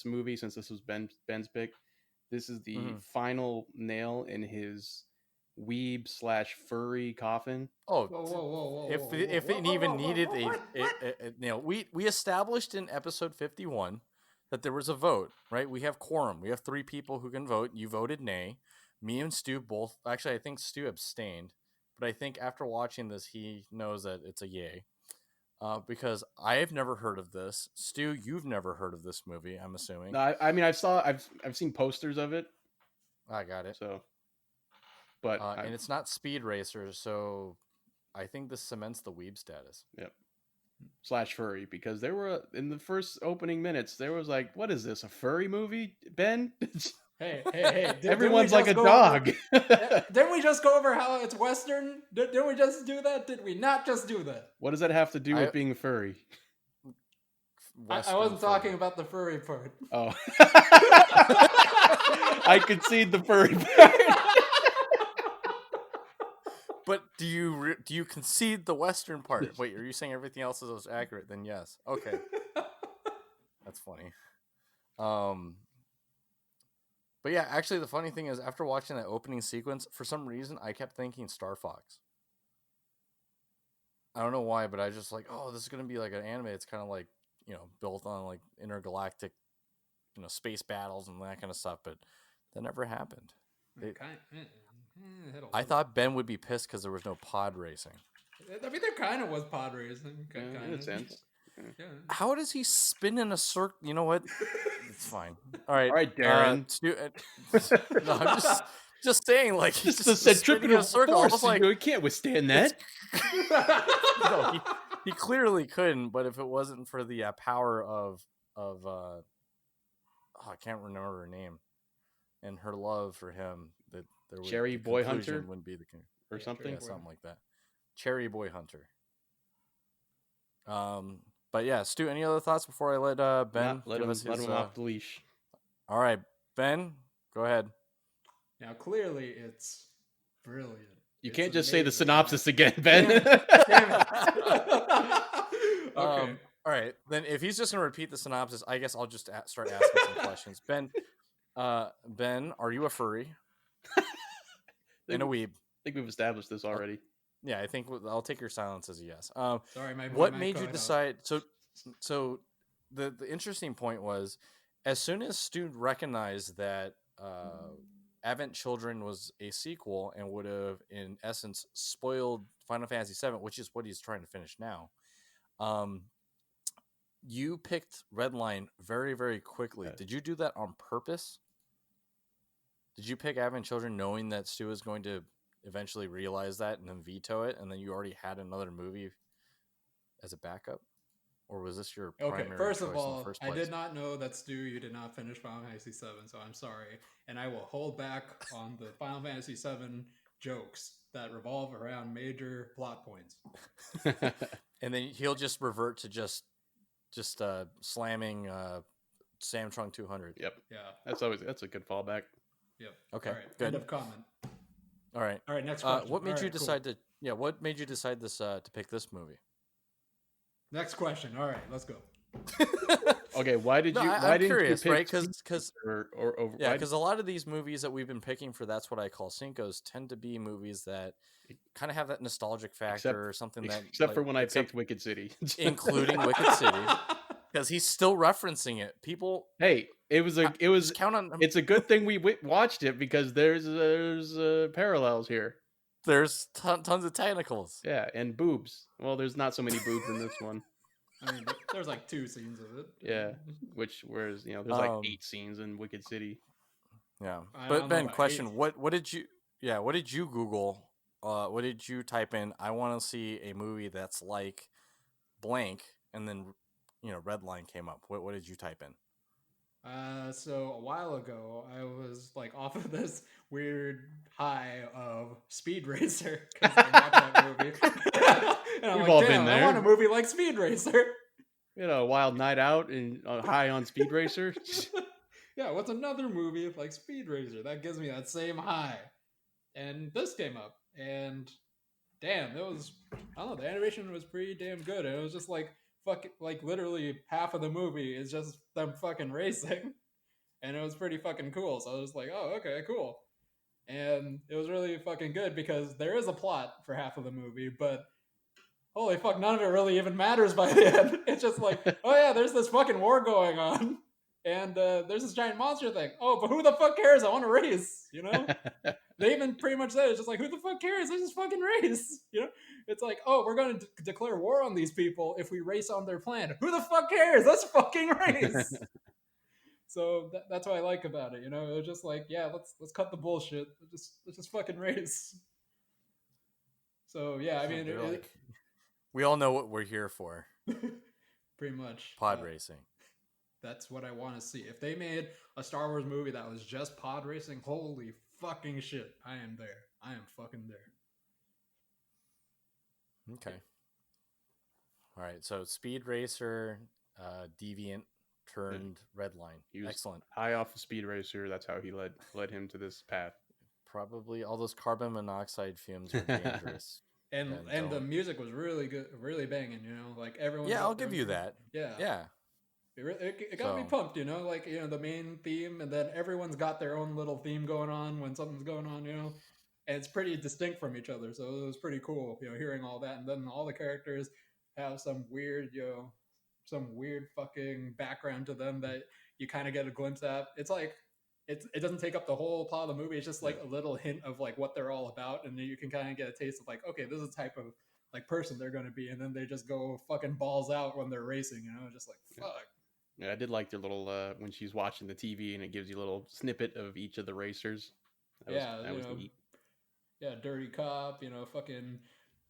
movie, since this was Ben's pick, this is the final nail in his weeb / furry coffin? Oh, Whoa! if it even needed we established in episode 51 that there was a vote, right? We have quorum. We have 3 people who can vote. You voted nay. Me and Stu both. Actually, I think Stu abstained, but I think after watching this, he knows that it's a yay. Because I have never heard of this. Stu, you've never heard of this movie, I'm assuming. No, I mean I've seen posters of it. I got it. So, but and it's not Speed Racer, so I think this cements the weeb status. Yep. / furry, because there were in the first opening minutes there was like, what is this, a furry movie, Ben? Hey! Everyone's like a dog. Didn't we just go over how it's Western? Didn't we just do that? Did we not just do that? What does that have to do with being a furry? I wasn't talking about the furry part. Oh. I concede the furry part. But do you concede the Western part? Wait, are you saying everything else is accurate? Then yes. Okay. That's funny. But yeah, actually the funny thing is, after watching that opening sequence, for some reason I kept thinking Star Fox. I don't know why, but I just like, oh, this is gonna be like an anime. It's kind of like, built on like intergalactic, space battles and that kind of stuff. But that never happened. I thought Ben would be pissed because there was no pod racing. I mean, there kind of was pod racing. In a sense. Yeah. How does he spin in a circle? You know what? It's fine. All right, Darren. No, I'm just saying, like, just the centripetal force. Like, you can't withstand that. No, he clearly couldn't. But if it wasn't for the power of I can't remember her name, and her love for him, that there would Cherry Boy Hunter wouldn't be or something. Yeah, something like that. Cherry Boy Hunter. But yeah, Stu, any other thoughts before I let Ben let him off the leash? All right, Ben, go ahead. Now, clearly, it's brilliant. You can't just say the synopsis again, Ben. Damn it. Okay. All right, then if he's just gonna repeat the synopsis, I guess I'll just start asking some questions. Ben, are you a furry? And a weeb? I think we've established this already. Yeah, I think I'll take your silence as a yes. Sorry, what made you decide? So the interesting point was, as soon as Stu recognized that Advent Children was a sequel and would have, in essence, spoiled Final Fantasy VII, which is what he's trying to finish now, you picked Redline very, very quickly. Yes. Did you do that on purpose? Did you pick Advent Children knowing that Stu was going to eventually realize that and then veto it, and then you already had another movie as a backup? or was this your Okay, primary first of choice in the all, first I place? did not know that Stu, you did not finish Final Fantasy VII, so I'm sorry, and I will hold back on the Final Fantasy VII jokes that revolve around major plot points. And then he'll just revert to just slamming Samtrunk 200. Yep. Yeah. That's a good fallback. Yep. Okay. All right. Good. End of comment. All right. All right. Next question. What made All you right, cool. decide to? Yeah. What made you decide this to pick this movie? Next question. All right. Let's go. Okay. Why did No, you? I'm Why didn't curious, you pick? right? Because why because a lot of these movies that we've been picking for That's What I Call Cinco's tend to be movies that kind of have that nostalgic factor or something that except for when I picked Wicked City, including Wicked City, because he's still referencing it. People, hey, it was just count on. it's a good thing we watched it because there's parallels here. There's tons of tentacles. Yeah, and boobs. Well, there's not so many boobs in this one. I mean, there's like 2 scenes of it. Yeah, whereas there's like 8 scenes in Wicked City. Yeah, I but don't know Ben, about question: 8. what did you? Yeah, what did you Google? What did you type in? I want to see a movie that's like blank, and then Redline came up. What did you type in? So a while ago, I was like off of this weird high of Speed Racer because I watched that movie. And I'm We've like, all damn, been there. I want a movie like Speed Racer. A wild night out and high on Speed Racer. Yeah, what's another movie like Speed Racer that gives me that same high? And this came up, and damn, it was, I don't know, the animation was pretty damn good, and it was just like like literally half of the movie is just them fucking racing, and it was pretty fucking cool. So I was like, oh, okay, cool. And it was really fucking good because there is a plot for half of the movie, but holy fuck, none of it really even matters by the end. It's just like, oh yeah, there's this fucking war going on, and there's this giant monster thing. Oh, but who the fuck cares? I want to race, They even pretty much said it's just like, who the fuck cares? Let's just fucking race. It's like, oh, we're going to declare war on these people if we race on their planet. Who the fuck cares? Let's fucking race. So that's what I like about it. It was just like, yeah, let's cut the bullshit. Let's just fucking race. So yeah, I mean, we all know what we're here for. Pretty much pod racing. That's what I want to see. If they made a Star Wars movie that was just pod racing, holy fucking shit, I am there. I am fucking there. Okay. All right. So Speed Racer, Deviant turned Redline. Excellent. High off of Speed Racer. That's how he led him to this path. Probably all those carbon monoxide fumes are dangerous. and the music was really good, really banging. Like everyone. Yeah, I'll give you that. Yeah. It got me pumped, like, the main theme, and then everyone's got their own little theme going on when something's going on, and it's pretty distinct from each other. So it was pretty cool, hearing all that. And then all the characters have some weird, fucking background to them that you kind of get a glimpse at. It's like, it doesn't take up the whole plot of the movie. It's just like a little hint of like what they're all about. And then you can kind of get a taste of like, okay, this is the type of like person they're going to be. And then they just go fucking balls out when they're racing, just like, fuck. Yeah, I did like their little when she's watching the TV and it gives you a little snippet of each of the racers. That was neat. Yeah, dirty cop, fucking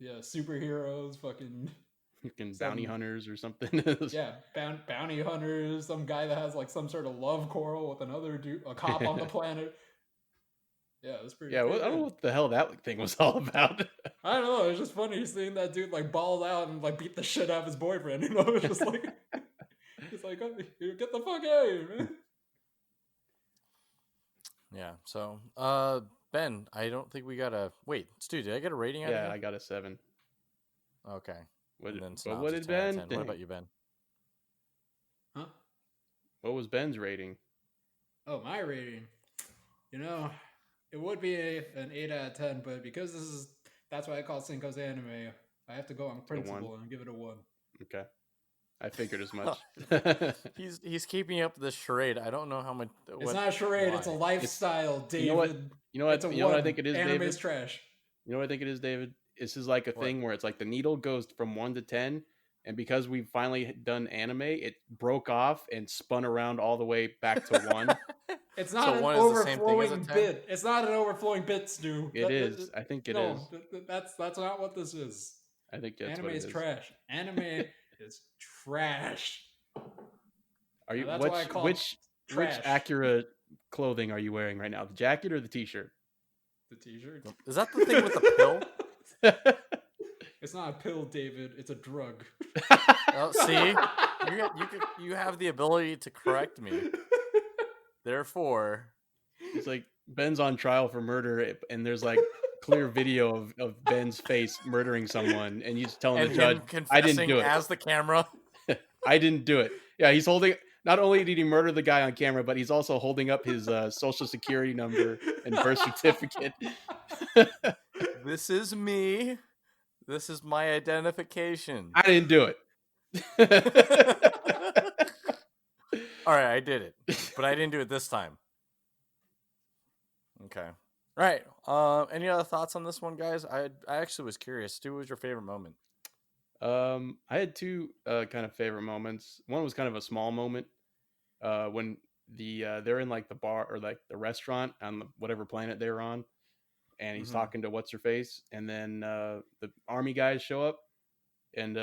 superheroes, fucking bounty hunters or something. Yeah, bounty hunters. Some guy that has like some sort of love quarrel with another dude, a cop on the planet. Yeah, it was pretty. Yeah, I don't know what the hell that thing was all about. I don't know. It's just funny seeing that dude like ball out and like beat the shit out of his boyfriend. It's just like. It's like, oh, get the fuck out of here, man. Yeah, so, Ben, I don't think we got a... Wait, Stu, did I get a rating out of you? Yeah, I got a 7. Okay. What did Ben? What about you, Ben? Huh? What was Ben's rating? Oh, my rating. It would be an 8 out of 10, but because That's What I Call Cinco's anime, I have to go on principle and give it a 1. Okay. I figured as much. He's keeping up this charade. I don't know how much. It's not a charade. It's a lifestyle, David. You know what I think it is, Anime's David? trash. You know what I think it is, David? This is like a thing where it's like the needle goes from 1 to 10, and because we've finally done anime, it broke off and spun around all the way back to 1. It's not an overflowing bit. It's not an overflowing bit, Stu. It is. I think it is. No, that's not what this is. I think that's Anime what it is is. trash. Anime is trash. Are you Now, that's why I call it which trash. Acura clothing are you wearing right now? The jacket or the t-shirt? The T-shirt. Is that the thing with the pill? It's not a pill, David. It's a drug. Oh, see, you have the ability to correct me. Therefore, It's like Ben's on trial for murder, and there's like clear video of Ben's face murdering someone, and he's telling and the judge, him "I didn't confessing do it. as the camera. I didn't do it." Yeah, he's holding. Not only did he murder the guy on camera, but he's also holding up his social security number and birth certificate. This is me. This is my identification. I didn't do it. All right, I did it, but I didn't do it this time. Okay. All right. Any other thoughts on this one, guys? I actually was curious. Stu, what was your favorite moment? I had two kind of favorite moments. One was kind of a small moment when they're in like the bar or like the restaurant on whatever planet they're on, and he's talking to what's her face, and then the army guys show up, and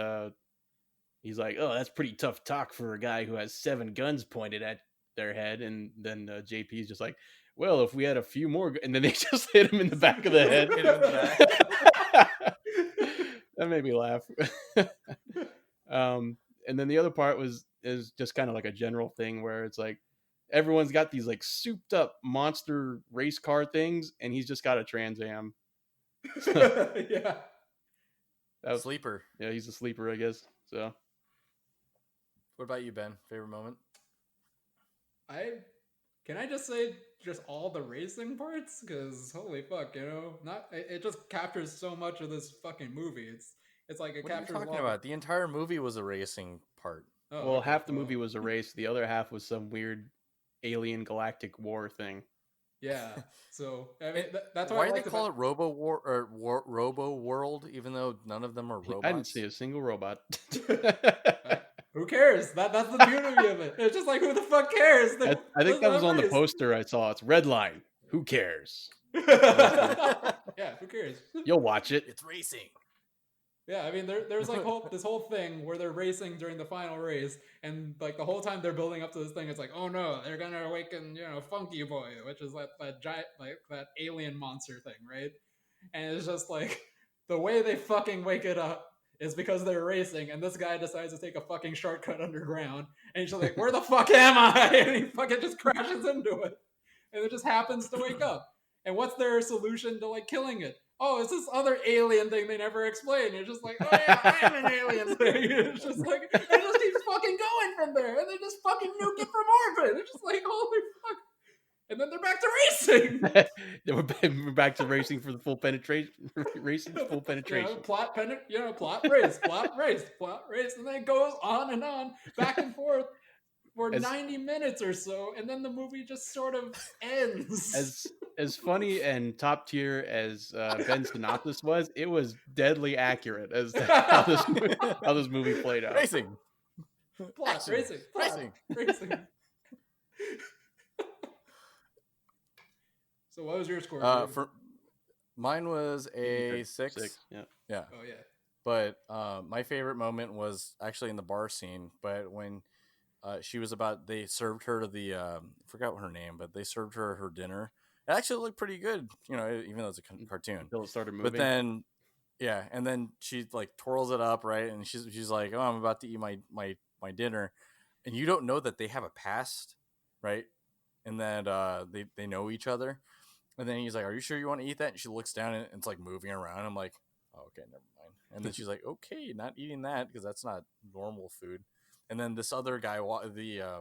he's like, "Oh, that's pretty tough talk for a guy who has 7 guns pointed at their head," and then JP's just like, "Well, if we had a few more," and then they just hit him in the back of the head. Hit him in the back. That made me laugh. And then the other part is just kind of like a general thing where it's like everyone's got these like souped up monster race car things, and he's just got a Trans Am. Yeah. That was, Sleeper. yeah, he's a sleeper, I guess. So, What about you, Ben? Favorite moment? Can I just say just all the racing parts? Because holy fuck, it just captures so much of this fucking movie. It's like it What are you captures talking about? The entire movie was a racing part. Oh, well, okay, half the movie was a race, the other half was some weird alien galactic war thing. Yeah. So I mean, that's why do they call it Robo War or Robo World, even though none of them are robots? I didn't see a single robot. Who cares? That's the beauty of it. It's just like, who the fuck cares? I think that was on the poster I saw. It's Redline. Who cares? Yeah, who cares? You'll watch it. It's racing. Yeah, I mean, there's like this whole thing where they're racing during the final race, and like the whole time they're building up to this thing, it's like, oh no, they're gonna awaken, Funky Boy, which is that giant, like that alien monster thing, right? And it's just like the way they fucking wake it up is because they're racing, and this guy decides to take a fucking shortcut underground, and he's just like, where the fuck am I? And he fucking just crashes into it, and it just happens to wake up. And what's their solution to like killing it? Oh, it's this other alien thing they never explain. You're just like, oh yeah, I am an alien thing. It's just like, it just keeps fucking going from there, and they just fucking nuke it from orbit. It's just like, holy fuck. And then they're back to racing. We're back to racing for the full penetration. Racing full penetration. Plot race, plot race, and then it goes on and on, back and forth for 90 minutes or so, and then the movie just sort of ends. As funny and top tier as Ben's synopsis was, it was deadly accurate as to how this movie played out. Racing. Plot, racing. So what was your score? Mine was a 6. Yeah. Oh yeah. But my favorite moment was actually in the bar scene. But when she was they served her to the forgot her name, but they served her dinner. It actually looked pretty good, even though it's a cartoon. Until it started moving. But then, yeah, and then she like twirls it up, right? And she's like, "Oh, I'm about to eat my dinner," and you don't know that they have a past, right? And that they know each other. And then he's like, "Are you sure you want to eat that?" And she looks down and it's like moving around. I'm like, "Oh, okay, never mind." And then she's like, "Okay, not eating that because that's not normal food." And then this other guy, the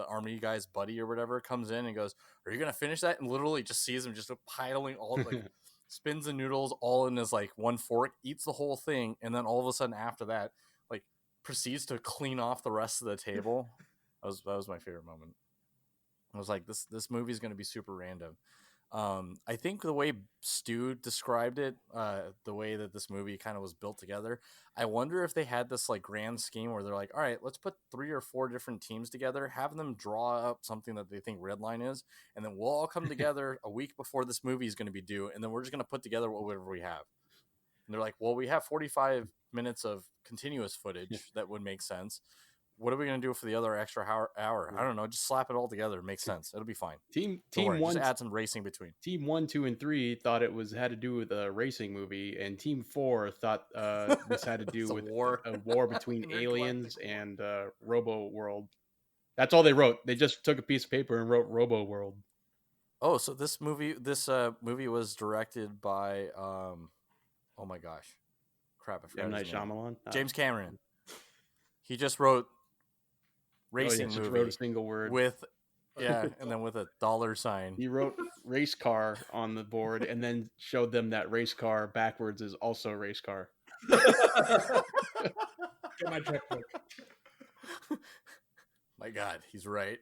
army guy's buddy or whatever, comes in and goes, "Are you gonna finish that?" And literally just sees him just piling all like spins the noodles all in his like one fork, eats the whole thing, and then all of a sudden after that, like proceeds to clean off the rest of the table. That was my favorite moment. I was like, this movie is going to be super random. I think the way Stu described it, the way that this movie kind of was built together, I wonder if they had this like grand scheme where they're like, all right, let's put 3 or 4 different teams together, have them draw up something that they think Redline is, and then we'll all come together a week before this movie is going to be due, and then we're just going to put together whatever we have. And they're like, well, we have 45 minutes of continuous footage that would make sense. What are we going to do for the other extra hour? I don't know. Just slap it all together. It makes sense. It'll be fine. Team Just 1, add some racing between. Team 1, 2, and 3 thought it had to do with a racing movie, and Team 4 thought this had to do It's a with war. a war between aliens Intergalactic war. and Robo World. That's all they wrote. They just took a piece of paper and wrote Robo World. Oh, so this movie was directed by oh my gosh, crap! I forgot M. Night his name. Shyamalan. James Cameron. He just wrote racing just movie wrote a single word with and then with a dollar sign. He wrote race car on the board and then showed them that race car backwards is also race car. Get my checkbook. My God, he's right.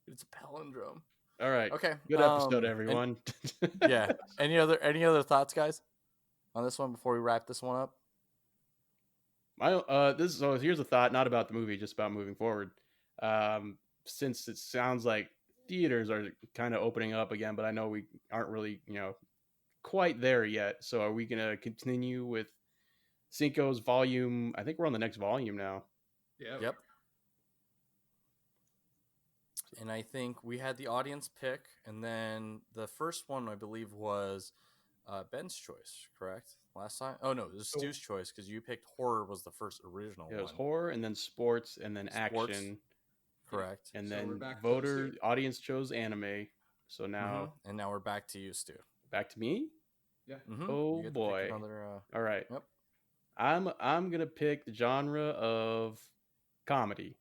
It's a palindrome. All right. Okay. Good episode, everyone. Yeah. Any other thoughts, guys, on this one before we wrap this one up? Here's a thought, not about the movie, just about moving forward. Since it sounds like theaters are kind of opening up again, but I know we aren't really, quite there yet. So are we going to continue with 5incos volume? I think we're on the next volume now. Yep. And I think we had the audience pick, and then the first one I believe was Ben's choice, correct? Last time? Oh no, it was Stu's choice because you picked horror was the first original one. It was horror, and then sports, and then action. Correct. And So then we're back audience chose anime. So now, and now we're back to you, Stu. Back to me. Yeah. Oh You get to pick boy! another, All right. Yep. I'm gonna pick the genre of comedy.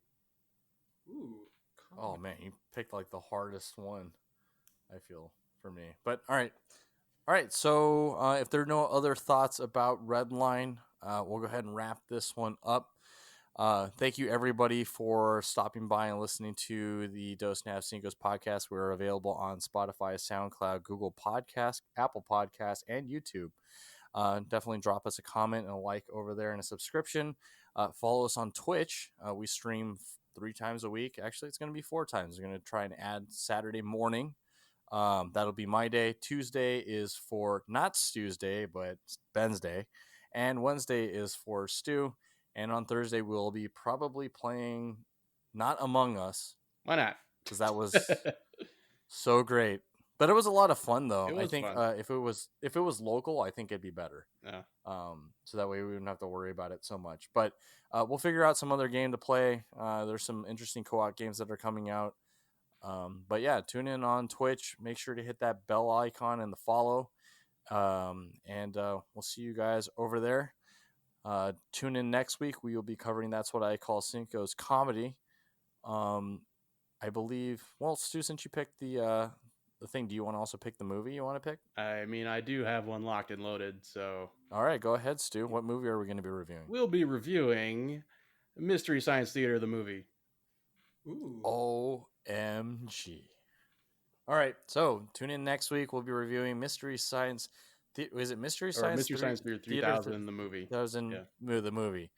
Ooh. Oh man, you picked like the hardest one, I feel, for me. But all right. So if there are no other thoughts about Redline, we'll go ahead and wrap this one up. Thank you everybody for stopping by and listening to the Dos Nav 5incos podcast. We're available on Spotify, SoundCloud, Google Podcasts, Apple Podcasts, and YouTube. Definitely drop us a comment and a like over there and a subscription. Follow us on Twitch. We stream 3 times a week. Actually, it's going to be 4 times. We're going to try and add Saturday morning. That'll be my day. Tuesday is for not Stu's day, but Ben's day. And Wednesday is for Stu. And on Thursday, we'll be probably playing not Among Us. Why not? Because that was so great. But it was a lot of fun, though. I think fun. if it was local, I think it'd be better. Yeah. So that way we wouldn't have to worry about it so much. But we'll figure out some other game to play. There's some interesting co-op games that are coming out. But yeah, tune in on Twitch. Make sure to hit that bell icon and the follow. And we'll see you guys over there. Tune in next week. We will be covering That's What I Call 5incos comedy. I believe. Well, Stu, since you picked the thing, do you want to also pick the movie you want to pick? I mean, I do have one locked and loaded. So all right, go ahead, Stu. What movie are we going to be reviewing? We'll be reviewing Mystery Science Theater, the movie. Ooh. OMG. All right, so tune in next week. We'll be reviewing Mystery Science. Is it Mystery Science? Mystery Science Theater 3000, the movie. The movie.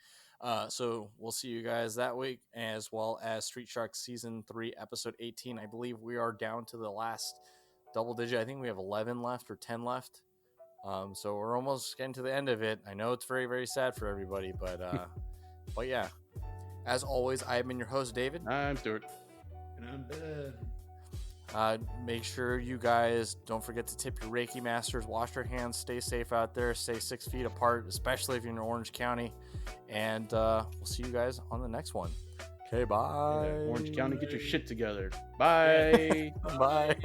So we'll see you guys that week, as well as Street Shark Season 3, Episode 18. I believe we are down to the last double digit. I think we have 11 left or 10 left. So we're almost getting to the end of it. I know it's very, very sad for everybody, but but yeah. As always, I have been your host, David. I'm Stuart. And I'm Ben. Make sure you guys don't forget to tip your Reiki masters, wash your hands, stay safe out there, stay 6 feet apart, especially if you're in Orange County. And we'll see you guys on the next one. Okay, bye. Orange County, get your shit together. Bye. Bye.